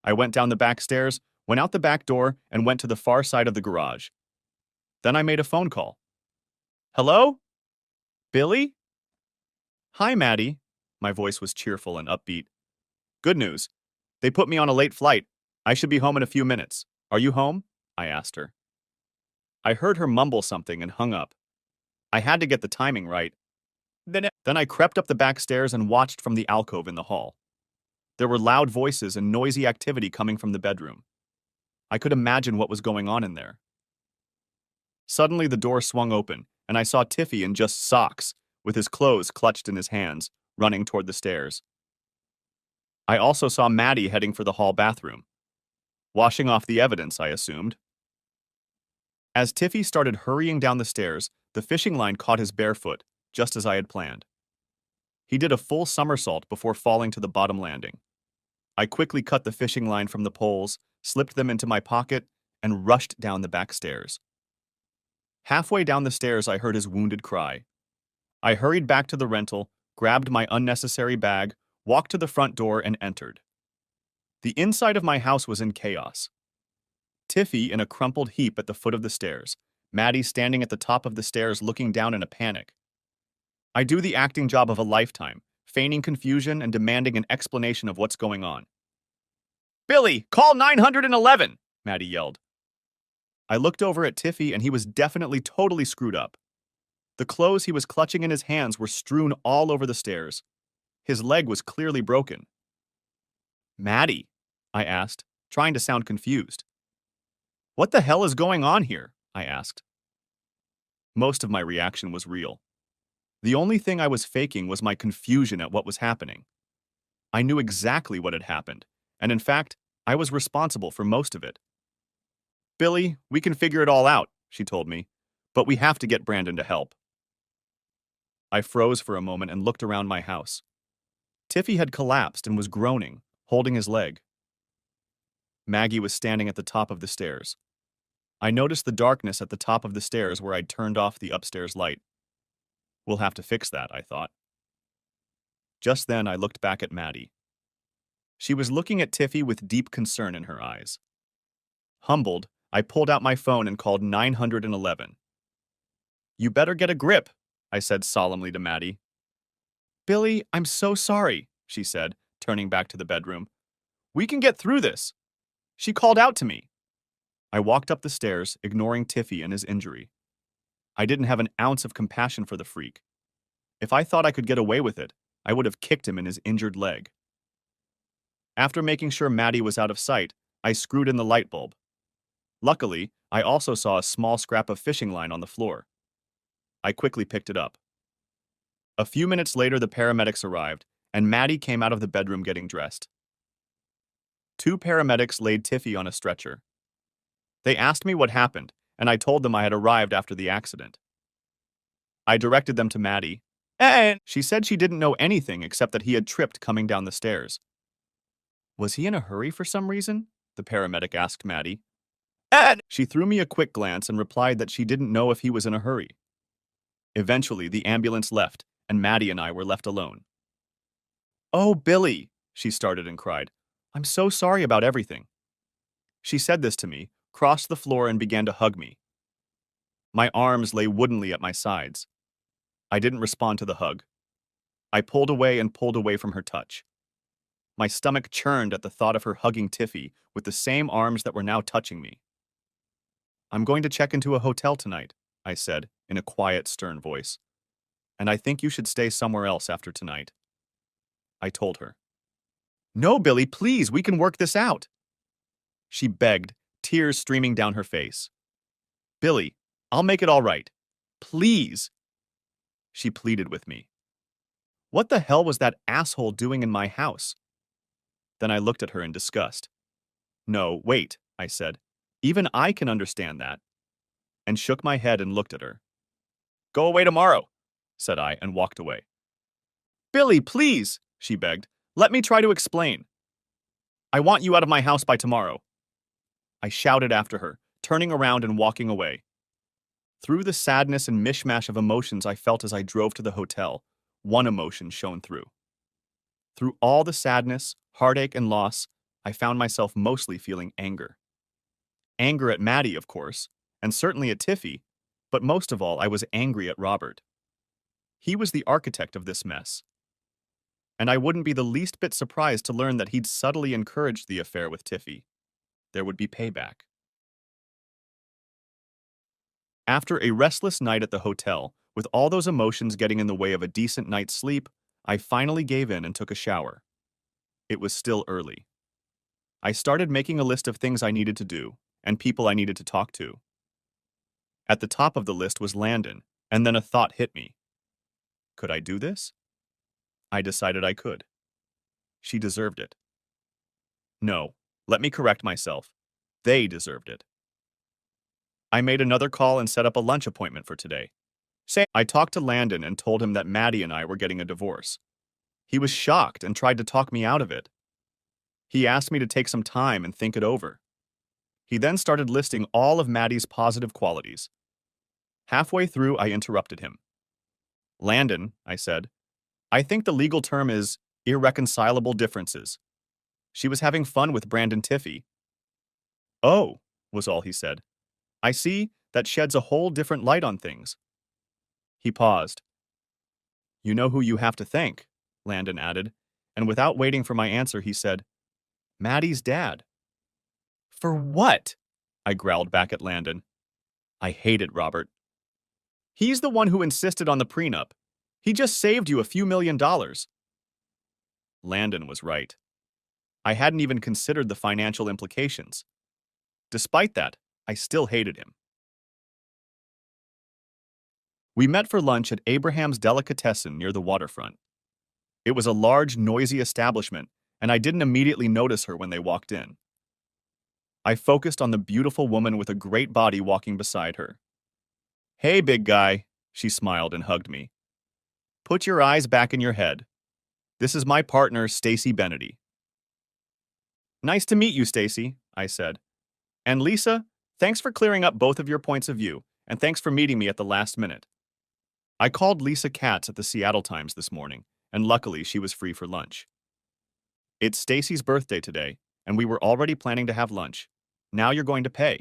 I went down the back stairs, went out the back door, and went to the far side of the garage. Then I made a phone call. Hello? Billy? Hi, Maddie. My voice was cheerful and upbeat. Good news. They put me on a late flight. I should be home in a few minutes. Are you home? I asked her. I heard her mumble something and hung up. I had to get the timing right. Then I crept up the back stairs and watched from the alcove in the hall. There were loud voices and noisy activity coming from the bedroom. I could imagine what was going on in there. Suddenly the door swung open, and I saw Tiffy in just socks, with his clothes clutched in his hands, running toward the stairs. I also saw Maddie heading for the hall bathroom. Washing off the evidence, I assumed. As Tiffy started hurrying down the stairs, the fishing line caught his bare foot, just as I had planned. He did a full somersault before falling to the bottom landing. I quickly cut the fishing line from the poles, slipped them into my pocket, and rushed down the back stairs. Halfway down the stairs, I heard his wounded cry. I hurried back to the rental, grabbed my unnecessary bag, walked to the front door, and entered. The inside of my house was in chaos. Tiffy in a crumpled heap at the foot of the stairs, Maddie standing at the top of the stairs looking down in a panic. I do the acting job of a lifetime, feigning confusion and demanding an explanation of what's going on. Billy, call 911, Maddie yelled. I looked over at Tiffy and he was definitely totally screwed up. The clothes he was clutching in his hands were strewn all over the stairs. His leg was clearly broken. Maddie, I asked, trying to sound confused. What the hell is going on here? I asked. Most of my reaction was real. The only thing I was faking was my confusion at what was happening. I knew exactly what had happened, and in fact, I was responsible for most of it. Billy, we can figure it all out, she told me, but we have to get Brandon to help. I froze for a moment and looked around my house. Tiffy had collapsed and was groaning, holding his leg. Maggie was standing at the top of the stairs. I noticed the darkness at the top of the stairs where I'd turned off the upstairs light. We'll have to fix that, I thought. Just then, I looked back at Maddie. She was looking at Tiffy with deep concern in her eyes. Humbled, I pulled out my phone and called 911. You better get a grip, I said solemnly to Maddie. Billy, I'm so sorry, she said, turning back to the bedroom. We can get through this. She called out to me. I walked up the stairs, ignoring Tiffy and his injury. I didn't have an ounce of compassion for the freak. If I thought I could get away with it, I would have kicked him in his injured leg. After making sure Maddie was out of sight, I screwed in the light bulb. Luckily, I also saw a small scrap of fishing line on the floor. I quickly picked it up. A few minutes later, the paramedics arrived, and Maddie came out of the bedroom getting dressed. 2 paramedics laid Tiffy on a stretcher. They asked me what happened, and I told them I had arrived after the accident. I directed them to Maddie, and she said she didn't know anything except that he had tripped coming down the stairs. Was he in a hurry for some reason? The paramedic asked Maddie. And she threw me a quick glance and replied that she didn't know if he was in a hurry. Eventually, the ambulance left, and Maddie and I were left alone. Oh, Billy, she started and cried. I'm so sorry about everything. She said this to me, crossed the floor, and began to hug me. My arms lay woodenly at my sides. I didn't respond to the hug. I pulled away from her touch. My stomach churned at the thought of her hugging Tiffy with the same arms that were now touching me. I'm going to check into a hotel tonight, I said in a quiet, stern voice. And I think you should stay somewhere else after tonight. I told her. No, Billy, please, we can work this out. She begged, tears streaming down her face. Billy, I'll make it all right. Please. She pleaded with me. What the hell was that asshole doing in my house? Then I looked at her in disgust. No, wait, I said. Even I can understand that. And shook my head and looked at her. Go away tomorrow, said I, and walked away. Billy, please, she begged. Let me try to explain. I want you out of my house by tomorrow. I shouted after her, turning around and walking away. Through the sadness and mishmash of emotions I felt as I drove to the hotel, one emotion shone through. Through all the sadness, heartache, and loss, I found myself mostly feeling anger. Anger at Maddie, of course, and certainly at Tiffy, but most of all, I was angry at Robert. He was the architect of this mess. And I wouldn't be the least bit surprised to learn that he'd subtly encouraged the affair with Tiffy. There would be payback. After a restless night at the hotel, with all those emotions getting in the way of a decent night's sleep, I finally gave in and took a shower. It was still early. I started making a list of things I needed to do and people I needed to talk to. At the top of the list was Landon, and then a thought hit me. Could I do this? I decided I could. She deserved it. No, let me correct myself. They deserved it. I made another call and set up a lunch appointment for today. I talked to Landon and told him that Maddie and I were getting a divorce. He was shocked and tried to talk me out of it. He asked me to take some time and think it over. He then started listing all of Maddie's positive qualities. Halfway through, I interrupted him. Landon, I said, I think the legal term is irreconcilable differences. She was having fun with Brandon Tiffy. Oh, was all he said. I see, that sheds a whole different light on things. He paused. You know who you have to thank, Landon added, and without waiting for my answer, he said, Maddie's dad. For what? I growled back at Landon. I hated Robert. He's the one who insisted on the prenup. He just saved you a few $1,000,000. Landon was right. I hadn't even considered the financial implications. Despite that, I still hated him. We met for lunch at Abraham's Delicatessen near the waterfront. It was a large, noisy establishment, and I didn't immediately notice her when they walked in. I focused on the beautiful woman with a great body walking beside her. "Hey, big guy," she smiled and hugged me. "Put your eyes back in your head. This is my partner, Stacy Bennedy." "Nice to meet you, Stacy," I said. "And Lisa, thanks for clearing up both of your points of view, and thanks for meeting me at the last minute." I called Lisa Katz at the Seattle Times this morning, and luckily she was free for lunch. "It's Stacy's birthday today, and we were already planning to have lunch. Now you're going to pay."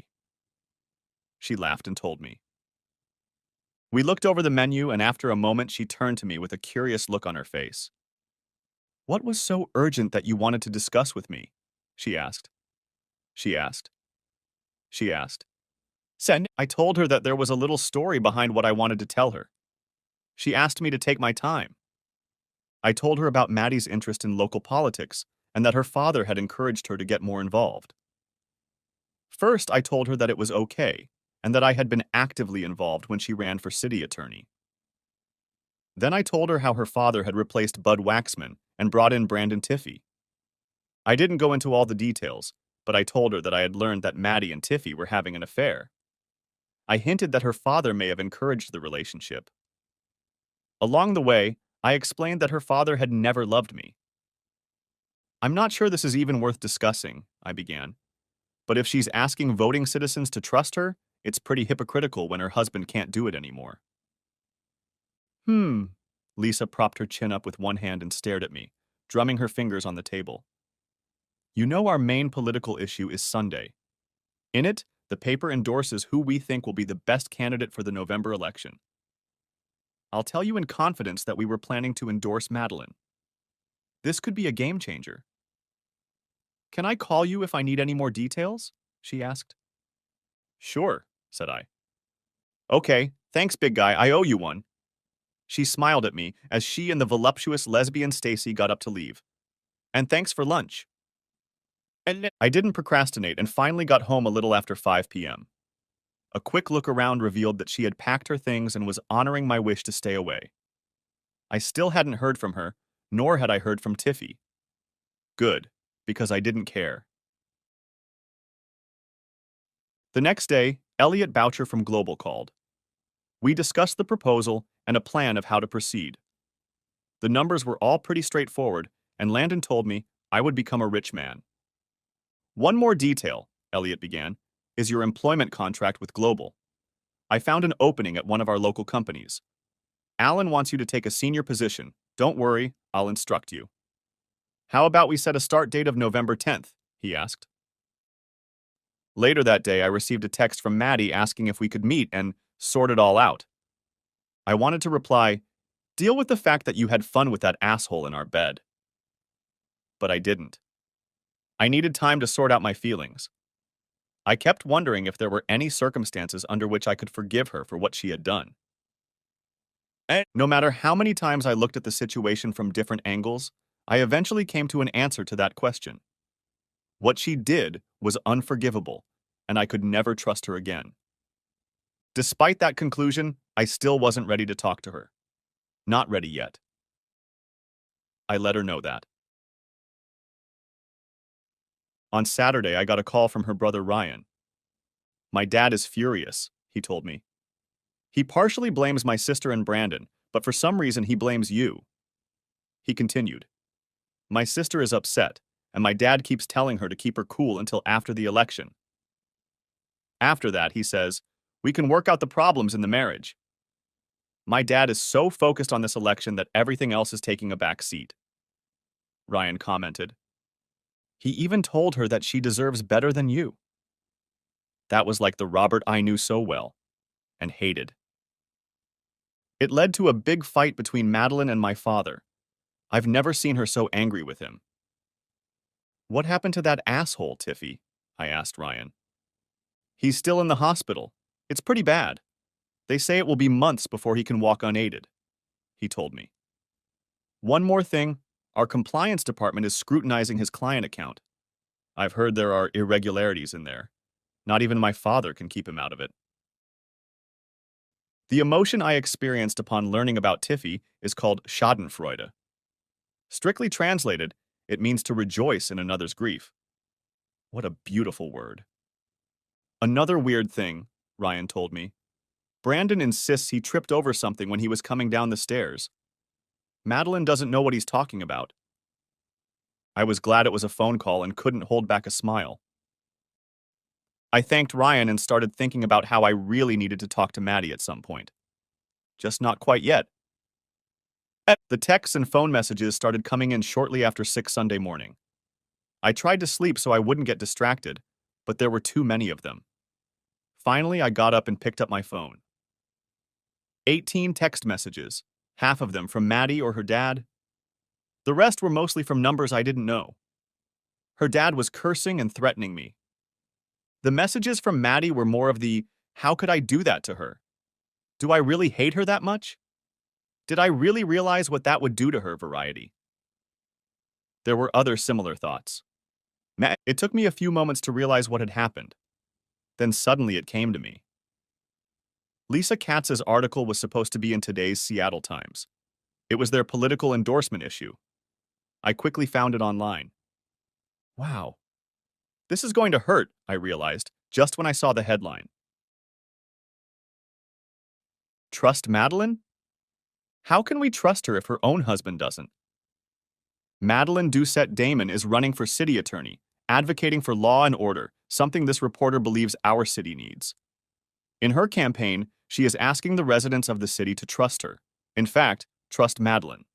She laughed and told me. We looked over the menu, and after a moment she turned to me with a curious look on her face. "What was so urgent that you wanted to discuss with me?" she asked. She asked. She asked. Sen, I told her that there was a little story behind what I wanted to tell her. She asked me to take my time. I told her about Maddie's interest in local politics and that her father had encouraged her to get more involved. First, I told her that it was okay and that I had been actively involved when she ran for city attorney. Then I told her how her father had replaced Bud Waxman and brought in Brandon Tiffy. I didn't go into all the details, but I told her that I had learned that Maddie and Tiffy were having an affair. I hinted that her father may have encouraged the relationship. Along the way, I explained that her father had never loved me. "I'm not sure this is even worth discussing," I began. "But if she's asking voting citizens to trust her, it's pretty hypocritical when her husband can't do it anymore." "Hmm." Lisa propped her chin up with one hand and stared at me, drumming her fingers on the table. "You know our main political issue is Sunday. In it, the paper endorses who we think will be the best candidate for the November election. I'll tell you in confidence that we were planning to endorse Madeline. This could be a game changer." "Can I call you if I need any more details?" she asked. "Sure," said I. "Okay, thanks, big guy, I owe you one." She smiled at me as she and the voluptuous lesbian Stacy got up to leave. "And thanks for lunch." I didn't procrastinate and finally got home a little after 5 p.m. A quick look around revealed that she had packed her things and was honoring my wish to stay away. I still hadn't heard from her, nor had I heard from Tiffy. Good, because I didn't care. The next day, Elliot Boucher from Global called. We discussed the proposal and a plan of how to proceed. The numbers were all pretty straightforward, and Landon told me I would become a rich man. "One more detail," Elliot began, "is your employment contract with Global. I found an opening at one of our local companies. Alan wants you to take a senior position. Don't worry, I'll instruct you." "How about we set a start date of November 10th?" he asked. Later that day, I received a text from Maddie asking if we could meet and sort it all out. I wanted to reply, "Deal with the fact that you had fun with that asshole in our bed." But I didn't. I needed time to sort out my feelings. I kept wondering if there were any circumstances under which I could forgive her for what she had done. And no matter how many times I looked at the situation from different angles, I eventually came to an answer to that question. What she did was unforgivable, and I could never trust her again. Despite that conclusion, I still wasn't ready to talk to her. Not ready yet. I let her know that. On Saturday, I got a call from her brother Ryan. "My dad is furious," he told me. "He partially blames my sister and Brandon, but for some reason he blames you." He continued, "My sister is upset, and my dad keeps telling her to keep her cool until after the election. After that, he says, we can work out the problems in the marriage. My dad is so focused on this election that everything else is taking a back seat." Ryan commented. "He even told her that she deserves better than you." That was like the Robert I knew so well and hated. It led to a big fight between Madeline and my father. I've never seen her so angry with him. "What happened to that asshole, Tiffy?" I asked Ryan. "He's still in the hospital. It's pretty bad. They say it will be months before he can walk unaided," he told me. "One more thing, our compliance department is scrutinizing his client account. I've heard there are irregularities in there. Not even my father can keep him out of it." The emotion I experienced upon learning about Tiffy is called Schadenfreude. Strictly translated, it means to rejoice in another's grief. What a beautiful word. Another weird thing, Ryan told me. Brandon insists he tripped over something when he was coming down the stairs. Madeline doesn't know what he's talking about. I was glad it was a phone call and couldn't hold back a smile. I thanked Ryan and started thinking about how I really needed to talk to Maddie at some point. Just not quite yet. The texts and phone messages started coming in shortly after 6 Sunday morning. I tried to sleep so I wouldn't get distracted, but there were too many of them. Finally, I got up and picked up my phone. 18 text messages, half of them from Maddie or her dad. The rest were mostly from numbers I didn't know. Her dad was cursing and threatening me. The messages from Maddie were more of the, how could I do that to her? Do I really hate her that much? Did I really realize what that would do to her variety? There were other similar thoughts. It took me a few moments to realize what had happened. Then suddenly it came to me. Lisa Katz's article was supposed to be in today's Seattle Times. It was their political endorsement issue. I quickly found it online. Wow. This is going to hurt, I realized, just when I saw the headline. Trust Madeline? How can we trust her if her own husband doesn't? Madeline Doucette Damon is running for city attorney, advocating for law and order, something this reporter believes our city needs. In her campaign, she is asking the residents of the city to trust her. In fact, trust Madeline.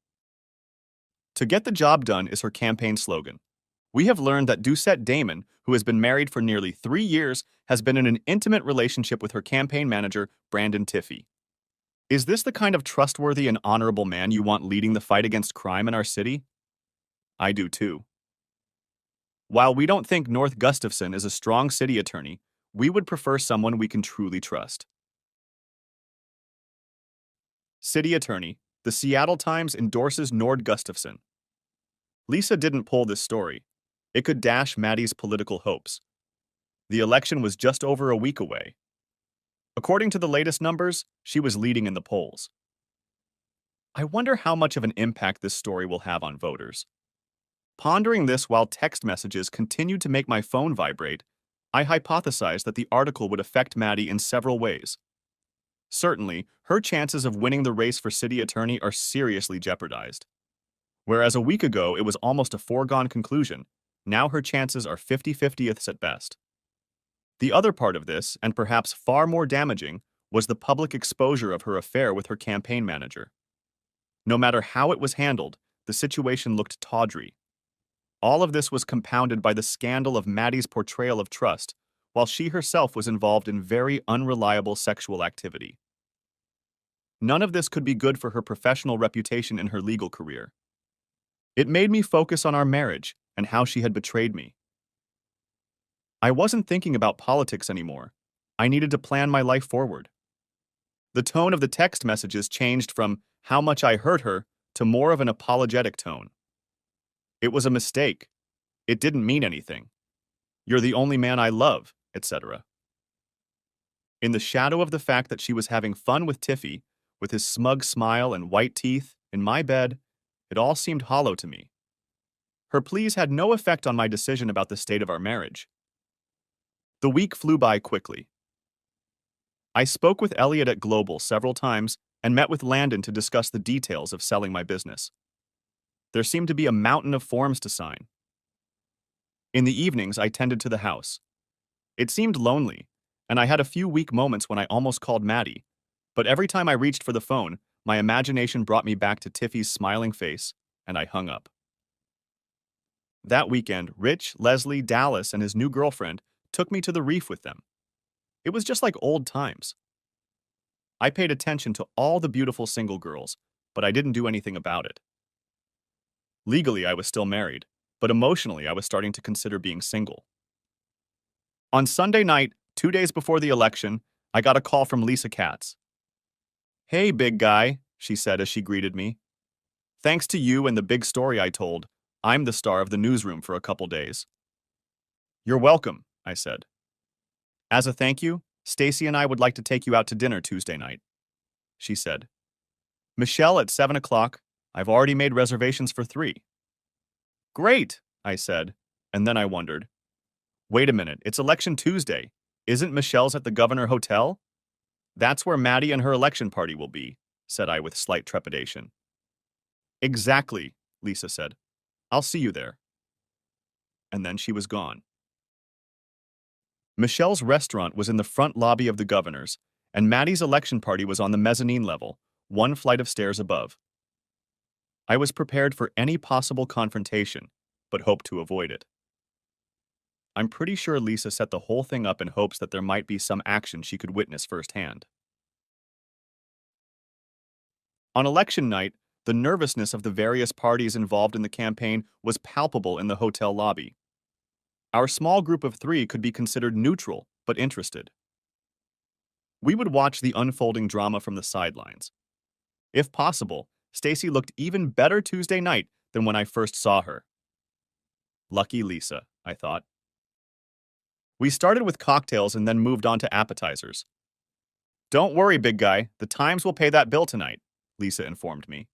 To get the job done is her campaign slogan. We have learned that Doucette Damon, who has been married for nearly 3 years, has been in an intimate relationship with her campaign manager, Brandon Tiffy. Is this the kind of trustworthy and honorable man you want leading the fight against crime in our city? I do too. While we don't think North Gustafson is a strong city attorney, we would prefer someone we can truly trust. City Attorney, the Seattle Times endorses Nord Gustafson. Lisa didn't pull this story. It could dash Maddie's political hopes. The election was just over a week away. According to the latest numbers, she was leading in the polls. I wonder how much of an impact this story will have on voters. Pondering this while text messages continued to make my phone vibrate, I hypothesized that the article would affect Maddie in several ways. Certainly, her chances of winning the race for city attorney are seriously jeopardized. Whereas a week ago it was almost a foregone conclusion, now her chances are 50-50ths at best. The other part of this, and perhaps far more damaging, was the public exposure of her affair with her campaign manager. No matter how it was handled, the situation looked tawdry. All of this was compounded by the scandal of Maddie's portrayal of trust, while she herself was involved in very unreliable sexual activity. None of this could be good for her professional reputation in her legal career. It made me focus on our marriage and how she had betrayed me. I wasn't thinking about politics anymore. I needed to plan my life forward. The tone of the text messages changed from how much I hurt her to more of an apologetic tone. It was a mistake. It didn't mean anything. You're the only man I love, etc. In the shadow of the fact that she was having fun with Tiffy, with his smug smile and white teeth, in my bed, it all seemed hollow to me. Her pleas had no effect on my decision about the state of our marriage. The week flew by quickly. I spoke with Elliot at Global several times and met with Landon to discuss the details of selling my business. There seemed to be a mountain of forms to sign. In the evenings, I tended to the house. It seemed lonely, and I had a few weak moments when I almost called Maddie, but every time I reached for the phone, my imagination brought me back to Tiffy's smiling face, and I hung up. That weekend, Rich, Leslie, Dallas, and his new girlfriend took me to the reef with them. It was just like old times. I paid attention to all the beautiful single girls, but I didn't do anything about it. Legally, I was still married, but emotionally, I was starting to consider being single. On Sunday night, 2 days before the election, I got a call from Lisa Katz. "Hey, big guy," she said as she greeted me. "Thanks to you and the big story I told, I'm the star of the newsroom for a couple days." "You're welcome," I said. "As a thank you, Stacy and I would like to take you out to dinner Tuesday night." she said. Michelle at 7 o'clock. I've already made reservations for 3. Great, I said, and then I wondered. Wait a minute, it's Election Tuesday. Isn't Michelle's at the Governor Hotel? That's where Maddie and her election party will be, said I with slight trepidation. Exactly, Lisa said. I'll see you there. And then she was gone. Michelle's restaurant was in the front lobby of the Governor's, and Maddie's election party was on the mezzanine level, 1 flight of stairs above. I was prepared for any possible confrontation, but hoped to avoid it. I'm pretty sure Lisa set the whole thing up in hopes that there might be some action she could witness firsthand. On election night, the nervousness of the various parties involved in the campaign was palpable in the hotel lobby. Our small group of 3 could be considered neutral, but interested. We would watch the unfolding drama from the sidelines. If possible, Stacy looked even better Tuesday night than when I first saw her. Lucky Lisa, I thought. We started with cocktails and then moved on to appetizers. Don't worry, big guy, the Times will pay that bill tonight, Lisa informed me.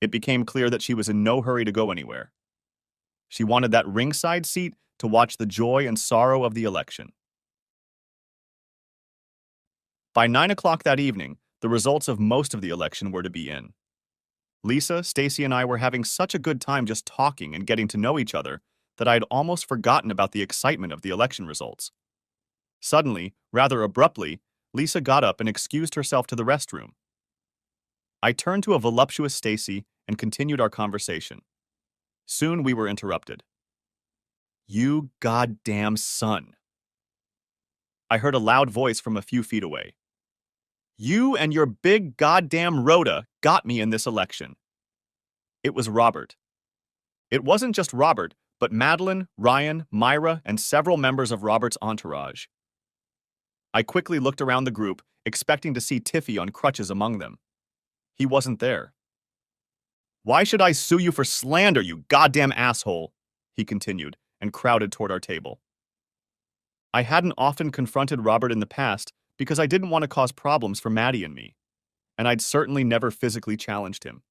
It became clear that she was in no hurry to go anywhere. She wanted that ringside seat to watch the joy and sorrow of the election. By 9 o'clock that evening, the results of most of the election were to be in. Lisa, Stacy, and I were having such a good time just talking and getting to know each other that I had almost forgotten about the excitement of the election results. Suddenly, rather abruptly, Lisa got up and excused herself to the restroom. I turned to a voluptuous Stacy and continued our conversation. Soon we were interrupted. You goddamn son. I heard a loud voice from a few feet away. You and your big goddamn Rhoda got me in this election. It was Robert. It wasn't just Robert, but Madeline, Ryan, Myra, and several members of Robert's entourage. I quickly looked around the group, expecting to see Tiffy on crutches among them. He wasn't there. Why should I sue you for slander, you goddamn asshole? He continued, and crowded toward our table. I hadn't often confronted Robert in the past because I didn't want to cause problems for Maddie and me, and I'd certainly never physically challenged him.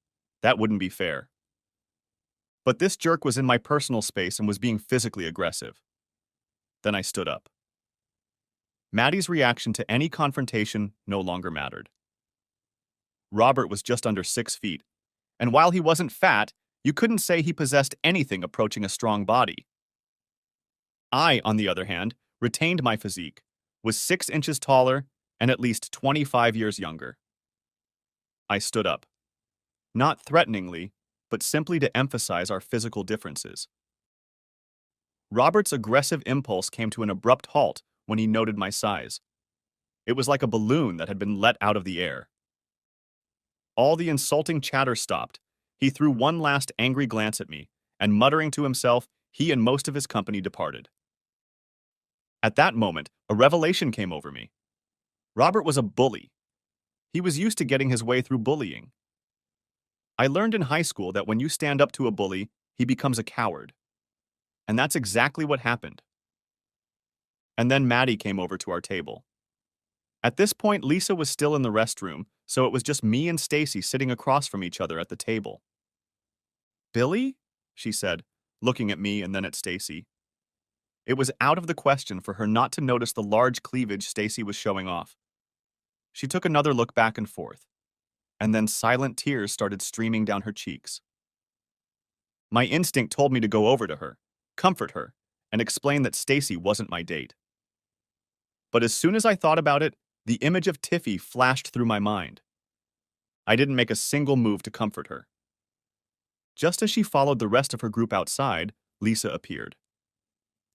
That wouldn't be fair. But this jerk was in my personal space and was being physically aggressive. Then I stood up. Maddie's reaction to any confrontation no longer mattered. Robert was just under 6 feet, and while he wasn't fat, you couldn't say he possessed anything approaching a strong body. I, on the other hand, retained my physique, was 6 inches taller, and at least 25 years younger. I stood up. Not threateningly, but simply to emphasize our physical differences. Robert's aggressive impulse came to an abrupt halt when he noted my size. It was like a balloon that had been let out of the air. All the insulting chatter stopped. He threw one last angry glance at me, and muttering to himself, he and most of his company departed. At that moment, a revelation came over me. Robert was a bully. He was used to getting his way through bullying. I learned in high school that when you stand up to a bully, he becomes a coward. And that's exactly what happened. And then Maddie came over to our table. At this point, Lisa was still in the restroom, so it was just me and Stacy sitting across from each other at the table. Billy? She said, looking at me and then at Stacy. It was out of the question for her not to notice the large cleavage Stacy was showing off. She took another look back and forth, and then silent tears started streaming down her cheeks. My instinct told me to go over to her, comfort her, and explain that Stacy wasn't my date. But as soon as I thought about it, the image of Tiffy flashed through my mind. I didn't make a single move to comfort her. Just as she followed the rest of her group outside, Lisa appeared.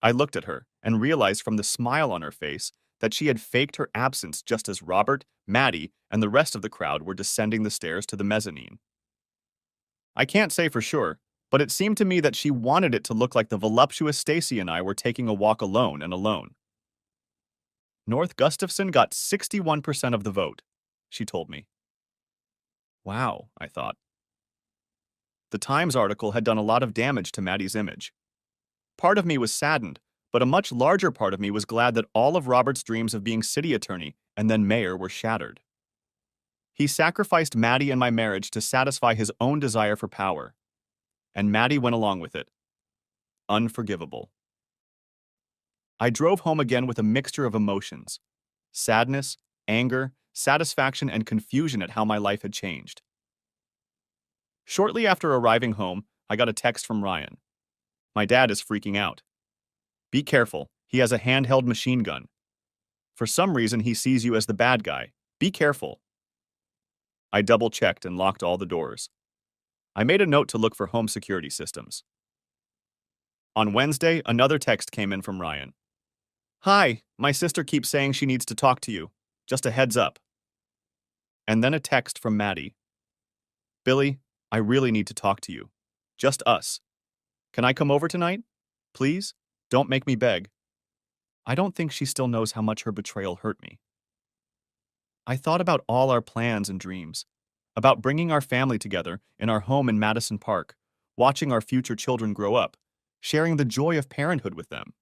I looked at her and realized from the smile on her face that she had faked her absence just as Robert, Maddie, and the rest of the crowd were descending the stairs to the mezzanine. I can't say for sure, but it seemed to me that she wanted it to look like the voluptuous Stacy and I were taking a walk alone and alone. North Gustafson got 61% of the vote, she told me. Wow, I thought. The Times article had done a lot of damage to Maddie's image. Part of me was saddened, but a much larger part of me was glad that all of Robert's dreams of being city attorney and then mayor were shattered. He sacrificed Maddie and my marriage to satisfy his own desire for power, and Maddie went along with it. Unforgivable. I drove home again with a mixture of emotions: sadness, anger, satisfaction, and confusion at how my life had changed. Shortly after arriving home, I got a text from Ryan. My dad is freaking out. Be careful, he has a handheld machine gun. For some reason, he sees you as the bad guy. Be careful. I double-checked and locked all the doors. I made a note to look for home security systems. On Wednesday, another text came in from Ryan. Hi, my sister keeps saying she needs to talk to you. Just a heads up. And then a text from Maddie. Billy, I really need to talk to you. Just us. Can I come over tonight? Please? Don't make me beg. I don't think she still knows how much her betrayal hurt me. I thought about all our plans and dreams, about bringing our family together in our home in Madison Park, watching our future children grow up, sharing the joy of parenthood with them.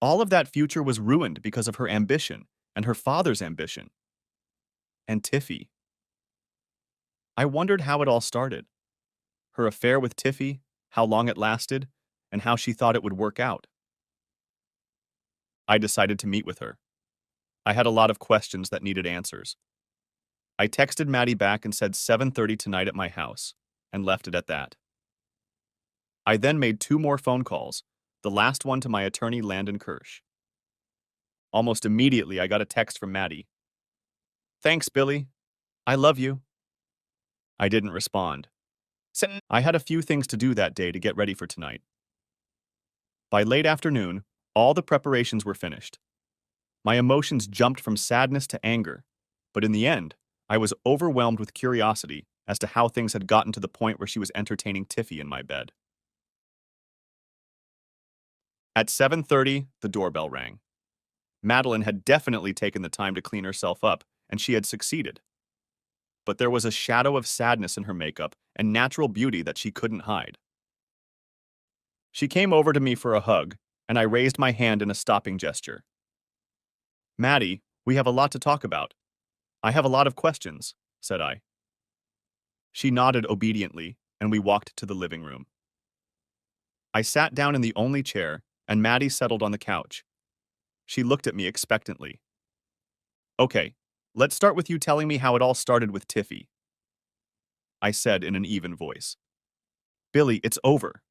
All of that future was ruined because of her ambition and her father's ambition. And Tiffy. I wondered how it all started. Her affair with Tiffy, how long it lasted, and how she thought it would work out. I decided to meet with her. I had a lot of questions that needed answers. I texted Maddie back and said 7:30 tonight at my house, and left it at that. I then made 2 more phone calls, the last one to my attorney Landon Kirsch. Almost immediately, I got a text from Maddie. Thanks, Billy. I love you. I didn't respond. I had a few things to do that day to get ready for tonight. By late afternoon, all the preparations were finished. My emotions jumped from sadness to anger, but in the end, I was overwhelmed with curiosity as to how things had gotten to the point where she was entertaining Tiffy in my bed. At 7:30, the doorbell rang. Madeline had definitely taken the time to clean herself up, and she had succeeded. But there was a shadow of sadness in her makeup and natural beauty that she couldn't hide. She came over to me for a hug, and I raised my hand in a stopping gesture. Maddie, we have a lot to talk about. I have a lot of questions, said I. She nodded obediently, and we walked to the living room. I sat down in the only chair, and Maddie settled on the couch. She looked at me expectantly. Okay, let's start with you telling me how it all started with Tiffy, I said in an even voice. Billy, it's over.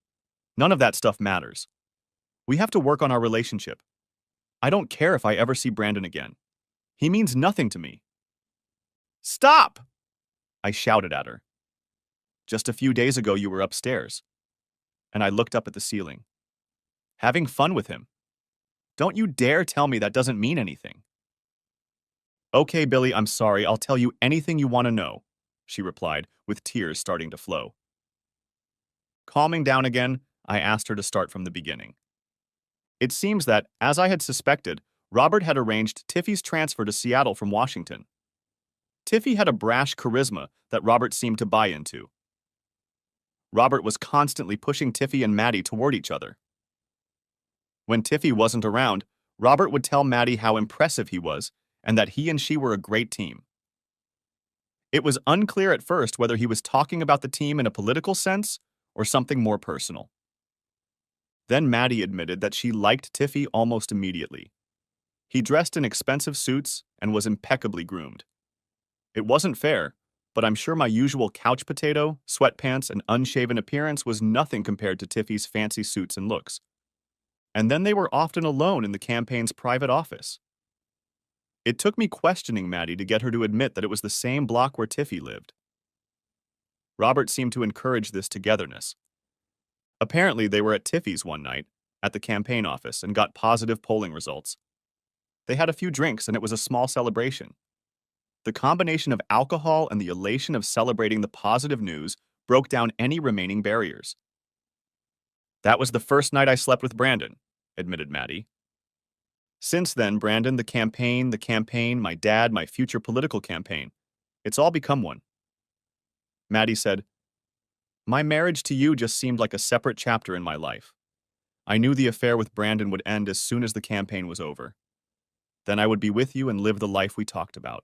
None of that stuff matters. We have to work on our relationship. I don't care if I ever see Brandon again. He means nothing to me. Stop! I shouted at her. Just a few days ago you were upstairs. And I looked up at the ceiling. Having fun with him. Don't you dare tell me that doesn't mean anything. Okay, Billy, I'm sorry. I'll tell you anything you want to know, she replied, with tears starting to flow. Calming down again, I asked her to start from the beginning. It seems that, as I had suspected, Robert had arranged Tiffy's transfer to Seattle from Washington. Tiffy had a brash charisma that Robert seemed to buy into. Robert was constantly pushing Tiffy and Maddie toward each other. When Tiffy wasn't around, Robert would tell Maddie how impressive he was and that he and she were a great team. It was unclear at first whether he was talking about the team in a political sense or something more personal. Then Maddie admitted that she liked Tiffy almost immediately. He dressed in expensive suits and was impeccably groomed. It wasn't fair, but I'm sure my usual couch potato, sweatpants, and unshaven appearance was nothing compared to Tiffy's fancy suits and looks. And then they were often alone in the campaign's private office. It took me questioning Maddie to get her to admit that it was the same block where Tiffy lived. Robert seemed to encourage this togetherness. Apparently, they were at Tiffy's one night, at the campaign office, and got positive polling results. They had a few drinks, and it was a small celebration. The combination of alcohol and the elation of celebrating the positive news broke down any remaining barriers. That was the first night I slept with Brandon, admitted Maddie. Since then, Brandon, the campaign, my dad, my future political campaign, it's all become one. Maddie said, my marriage to you just seemed like a separate chapter in my life. I knew the affair with Brandon would end as soon as the campaign was over. Then I would be with you and live the life we talked about.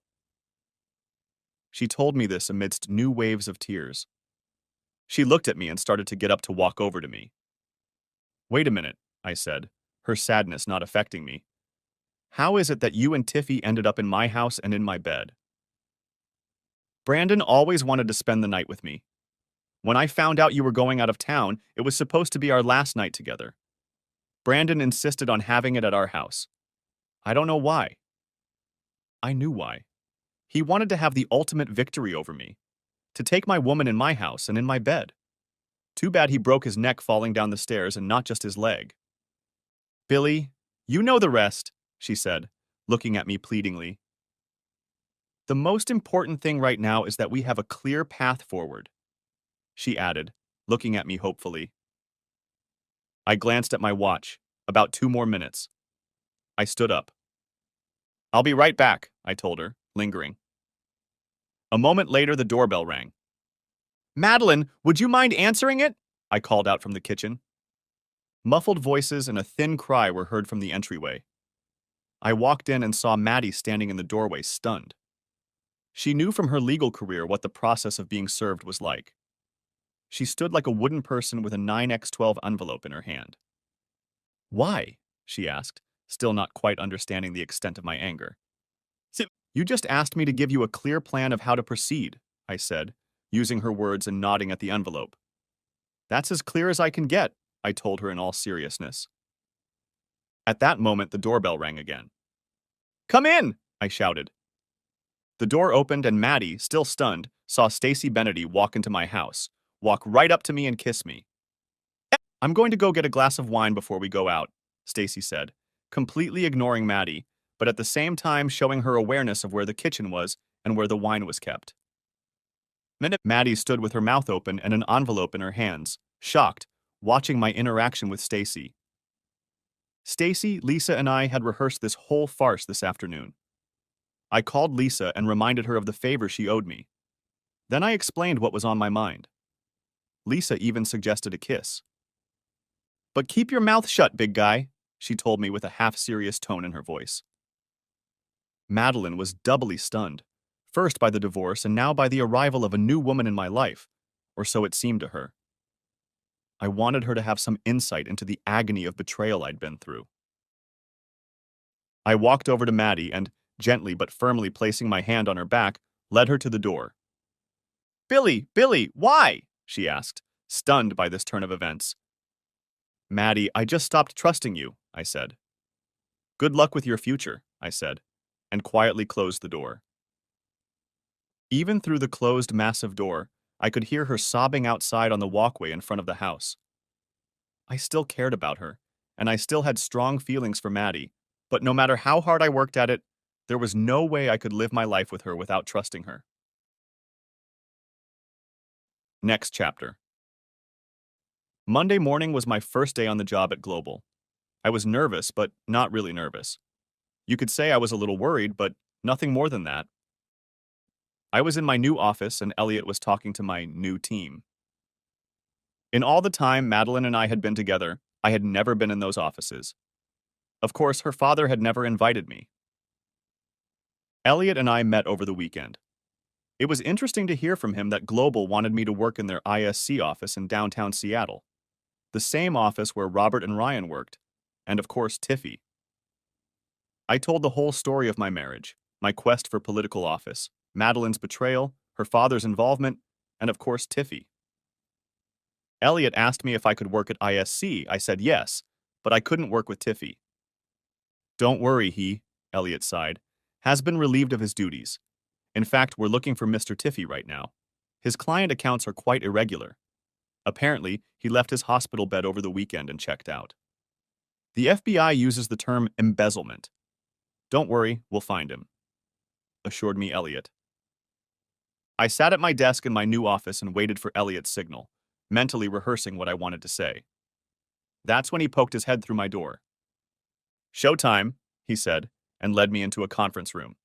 She told me this amidst new waves of tears. She looked at me and started to get up to walk over to me. Wait a minute, I said, her sadness not affecting me. How is it that you and Tiffy ended up in my house and in my bed? Brandon always wanted to spend the night with me. When I found out you were going out of town, it was supposed to be our last night together. Brandon insisted on having it at our house. I don't know why. I knew why. He wanted to have the ultimate victory over me, to take my woman in my house and in my bed. Too bad he broke his neck falling down the stairs and not just his leg. Billy, you know the rest, she said, looking at me pleadingly. The most important thing right now is that we have a clear path forward, she added, looking at me hopefully. I glanced at my watch. About 2 more minutes. I stood up. I'll be right back, I told her, lingering. A moment later, the doorbell rang. Madeline, would you mind answering it? I called out from the kitchen. Muffled voices and a thin cry were heard from the entryway. I walked in and saw Maddie standing in the doorway, stunned. She knew from her legal career what the process of being served was like. She stood like a wooden person with a 9x12 envelope in her hand. Why? She asked, still not quite understanding the extent of my anger. You just asked me to give you a clear plan of how to proceed, I said, using her words and nodding at the envelope. That's as clear as I can get, I told her in all seriousness. At that moment, the doorbell rang again. Come in, I shouted. The door opened and Maddie, still stunned, saw Stacy Bennedy walk into my house, walk right up to me and kiss me. I'm going to go get a glass of wine before we go out, Stacy said, completely ignoring Maddie, but at the same time showing her awareness of where the kitchen was and where the wine was kept. Maddie stood with her mouth open and an envelope in her hands, shocked, watching my interaction with Stacy. Stacy, Lisa, and I had rehearsed this whole farce this afternoon. I called Lisa and reminded her of the favor she owed me. Then I explained what was on my mind. Lisa even suggested a kiss. But keep your mouth shut, big guy, she told me with a half-serious tone in her voice. Madeline was doubly stunned, first by the divorce and now by the arrival of a new woman in my life, or so it seemed to her. I wanted her to have some insight into the agony of betrayal I'd been through. I walked over to Maddie and, gently but firmly placing my hand on her back, led her to the door. Billy, why? She asked, stunned by this turn of events. Maddie, I just stopped trusting you, I said. Good luck with your future, I said, and quietly closed the door. Even through the closed, massive door, I could hear her sobbing outside on the walkway in front of the house. I still cared about her, and I still had strong feelings for Maddie, but no matter how hard I worked at it, there was no way I could live my life with her without trusting her. Next chapter. Monday morning was my first day on the job at Global. I was nervous, but not really nervous. You could say I was a little worried, but nothing more than that. I was in my new office and Elliot was talking to my new team. In all the time Madeline and I had been together, I had never been in those offices. Of course, her father had never invited me. Elliot and I met over the weekend. It was interesting to hear from him that Global wanted me to work in their ISC office in downtown Seattle, the same office where Robert and Ryan worked, and of course Tiffy. I told the whole story of my marriage, my quest for political office, Madeline's betrayal, her father's involvement, and of course Tiffy. Elliot asked me if I could work at ISC. I said yes, but I couldn't work with Tiffy. Don't worry, Elliot sighed, has been relieved of his duties. In fact, we're looking for Mr. Tiffy right now. His client accounts are quite irregular. Apparently, he left his hospital bed over the weekend and checked out. The FBI uses the term embezzlement. Don't worry, we'll find him, assured me Elliot. I sat at my desk in my new office and waited for Elliot's signal, mentally rehearsing what I wanted to say. That's when he poked his head through my door. Showtime, he said, and led me into a conference room.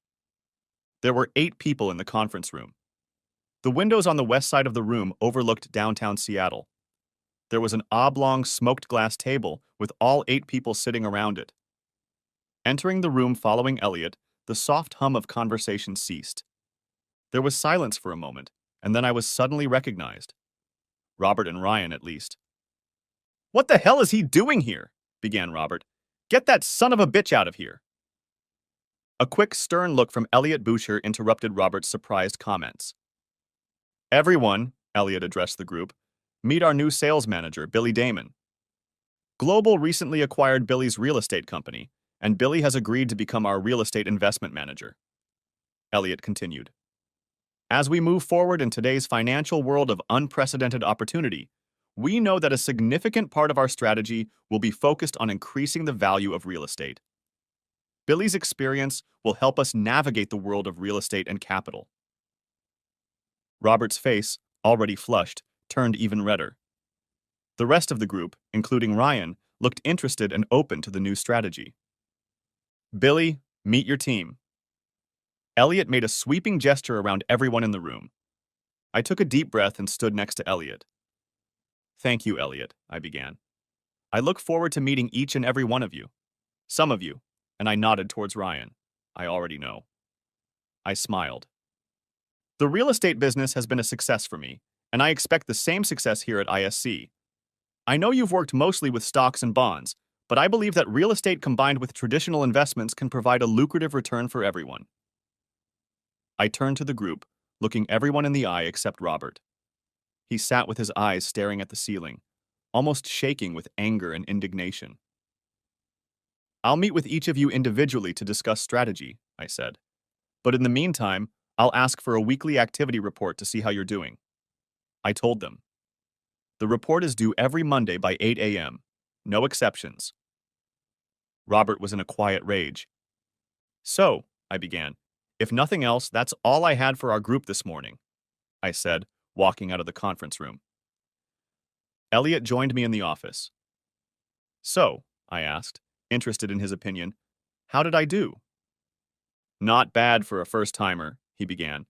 There were 8 people in the conference room. The windows on the west side of the room overlooked downtown Seattle. There was an oblong smoked glass table with all 8 people sitting around it. Entering the room following Elliot, the soft hum of conversation ceased. There was silence for a moment, and then I was suddenly recognized. Robert and Ryan, at least. "What the hell is he doing here?" began Robert. "Get that son of a bitch out of here." A quick, stern look from Elliot Boucher interrupted Robert's surprised comments. "Everyone," Elliot addressed the group, "meet our new sales manager, Billy Damon. Global recently acquired Billy's real estate company, and Billy has agreed to become our real estate investment manager." Elliot continued. "As we move forward in today's financial world of unprecedented opportunity, we know that a significant part of our strategy will be focused on increasing the value of real estate. Billy's experience will help us navigate the world of real estate and capital." Robert's face, already flushed, turned even redder. The rest of the group, including Ryan, looked interested and open to the new strategy. "Billy, meet your team." Elliot made a sweeping gesture around everyone in the room. I took a deep breath and stood next to Elliot. "Thank you, Elliot," I began. "I look forward to meeting each and every one of you. Some of you," and I nodded towards Ryan. "I already know." I smiled. "The real estate business has been a success for me, and I expect the same success here at ISC. I know you've worked mostly with stocks and bonds, but I believe that real estate combined with traditional investments can provide a lucrative return for everyone." I turned to the group, looking everyone in the eye except Robert. He sat with his eyes staring at the ceiling, almost shaking with anger and indignation. "I'll meet with each of you individually to discuss strategy," I said. "But in the meantime, I'll ask for a weekly activity report to see how you're doing." I told them. "The report is due every Monday by 8 a.m. No exceptions." Robert was in a quiet rage. "So," I began, "if nothing else, that's all I had for our group this morning," I said, walking out of the conference room. Elliot joined me in the office. "So," I asked, interested in his opinion, "how did I do?" "Not bad for a first-timer," he began.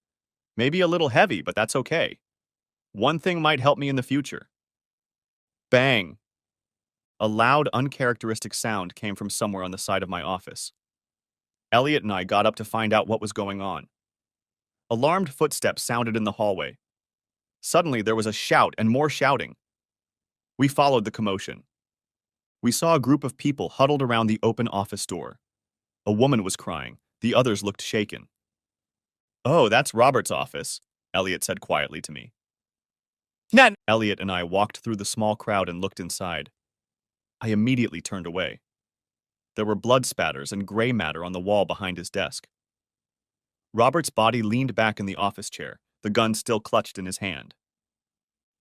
"Maybe a little heavy, but that's okay. One thing might help me in the future." Bang! A loud, uncharacteristic sound came from somewhere on the side of my office. Elliot and I got up to find out what was going on. Alarmed footsteps sounded in the hallway. Suddenly, there was a shout and more shouting. We followed the commotion. We saw a group of people huddled around the open office door. A woman was crying. The others looked shaken. "Oh, that's Robert's office," Elliot said quietly to me. "None." Elliot and I walked through the small crowd and looked inside. I immediately turned away. There were blood spatters and gray matter on the wall behind his desk. Robert's body leaned back in the office chair, the gun still clutched in his hand.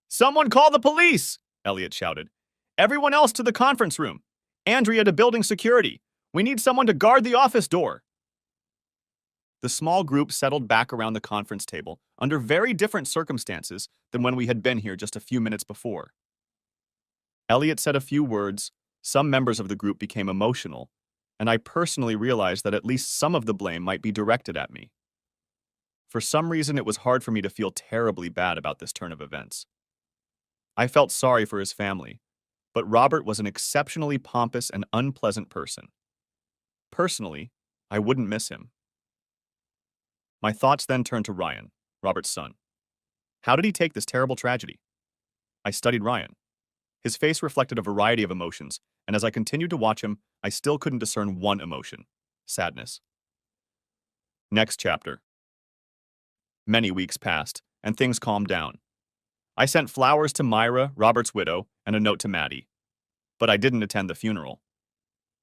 "Someone call the police!" Elliot shouted. "Everyone else to the conference room. Andrea to building security. We need someone to guard the office door." The small group settled back around the conference table under very different circumstances than when we had been here just a few minutes before. Elliot said a few words, some members of the group became emotional, and I personally realized that at least some of the blame might be directed at me. For some reason, it was hard for me to feel terribly bad about this turn of events. I felt sorry for his family, but Robert was an exceptionally pompous and unpleasant person. Personally, I wouldn't miss him. My thoughts then turned to Ryan, Robert's son. How did he take this terrible tragedy? I studied Ryan. His face reflected a variety of emotions, and as I continued to watch him, I still couldn't discern one emotion: sadness. Next chapter. Many weeks passed, and things calmed down. I sent flowers to Myra, Robert's widow, and a note to Maddie. But I didn't attend the funeral.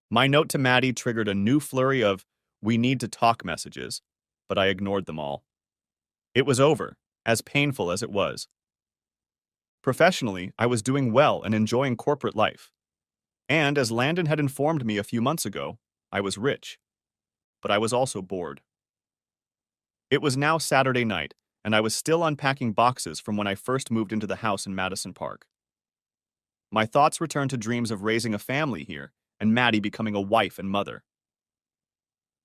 My note to Maddie triggered a new flurry of "we need to talk" messages, but I ignored them all. It was over, as painful as it was. Professionally, I was doing well and enjoying corporate life. And as Landon had informed me a few months ago, I was rich. But I was also bored. It was now Saturday night, and I was still unpacking boxes from when I first moved into the house in Madison Park. My thoughts returned to dreams of raising a family here and Maddie becoming a wife and mother.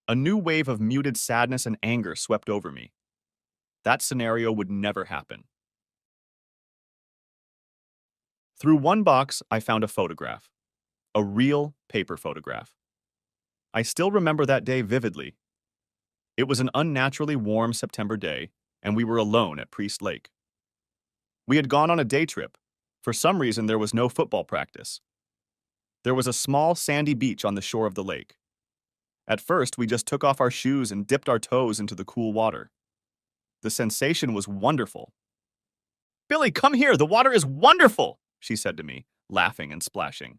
A new wave of muted sadness and anger swept over me. That scenario would never happen. Through one box, I found a photograph. A real paper photograph. I still remember that day vividly. It was an unnaturally warm September day, and we were alone at Priest Lake. We had gone on a day trip. For some reason, there was no football practice. There was a small sandy beach on the shore of the lake. At first, we just took off our shoes and dipped our toes into the cool water. The sensation was wonderful. "Billy, come here, the water is wonderful," she said to me, laughing and splashing.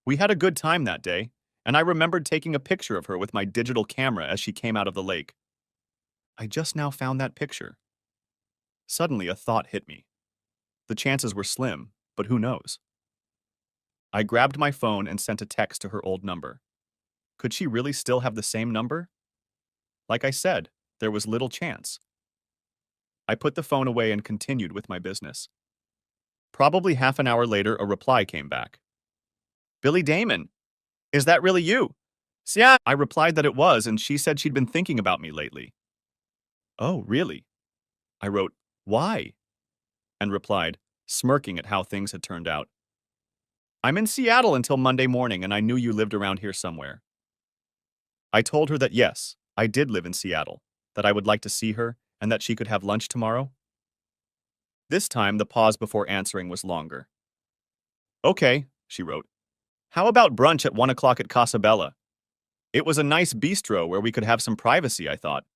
We had a good time that day, and I remembered taking a picture of her with my digital camera as she came out of the lake. I just now found that picture. Suddenly, a thought hit me. The chances were slim, but who knows? I grabbed my phone and sent a text to her old number. Could she really still have the same number? Like I said, there was little chance. I put the phone away and continued with my business. Probably half an hour later, a reply came back. "Billy Damon, is that really you?" "Yeah." I replied that it was, and she said she'd been thinking about me lately. "Oh, really?" I wrote, "Why?" and replied, smirking at how things had turned out. "I'm in Seattle until Monday morning, and I knew you lived around here somewhere." I told her that yes, I did live in Seattle, that I would like to see her, and that she could have lunch tomorrow. This time, the pause before answering was longer. "Okay," she wrote. "How about brunch at 1 o'clock at Casabella? It was a nice bistro where we could have some privacy, I thought."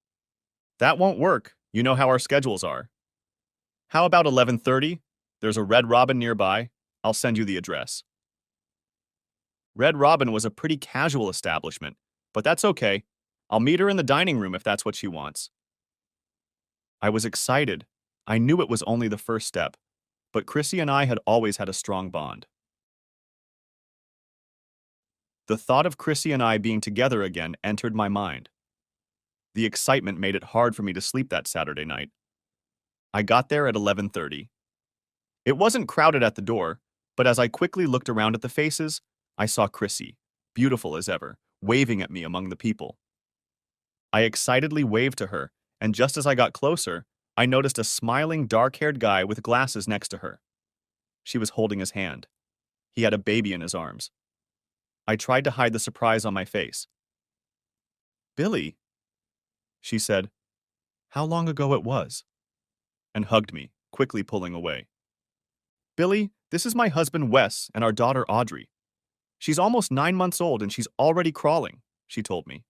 "That won't work. You know how our schedules are." "How about 11:30? There's a Red Robin nearby. I'll send you the address." Red Robin was a pretty casual establishment, but that's okay. I'll meet her in the dining room if that's what she wants. I was excited. I knew it was only the first step, but Chrissy and I had always had a strong bond. The thought of Chrissy and I being together again entered my mind. The excitement made it hard for me to sleep that Saturday night. I got there at 11:30. It wasn't crowded at the door, but as I quickly looked around at the faces, I saw Chrissy, beautiful as ever, waving at me among the people. I excitedly waved to her, and just as I got closer, I noticed a smiling, dark-haired guy with glasses next to her. She was holding his hand. He had a baby in his arms. I tried to hide the surprise on my face. "Billy," she said, "how long ago it was?" and hugged me, quickly pulling away. "Billy, this is my husband Wes and our daughter Audrey. She's almost 9 months old and she's already crawling," she told me.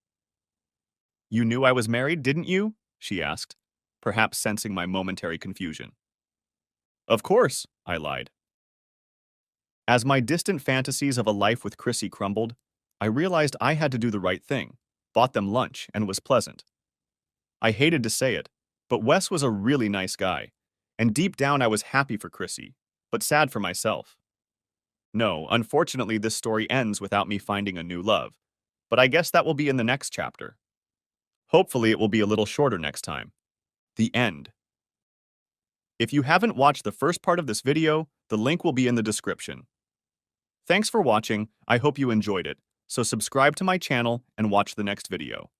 "You knew I was married, didn't you?" she asked, perhaps sensing my momentary confusion. "Of course," I lied. As my distant fantasies of a life with Chrissy crumbled, I realized I had to do the right thing, bought them lunch, and was pleasant. I hated to say it, but Wes was a really nice guy, and deep down I was happy for Chrissy, but sad for myself. No, unfortunately this story ends without me finding a new love, but I guess that will be in the next chapter. Hopefully it will be a little shorter next time. The end. If you haven't watched the first part of this video, the link will be in the description. Thanks for watching, I hope you enjoyed it, so subscribe to my channel and watch the next video.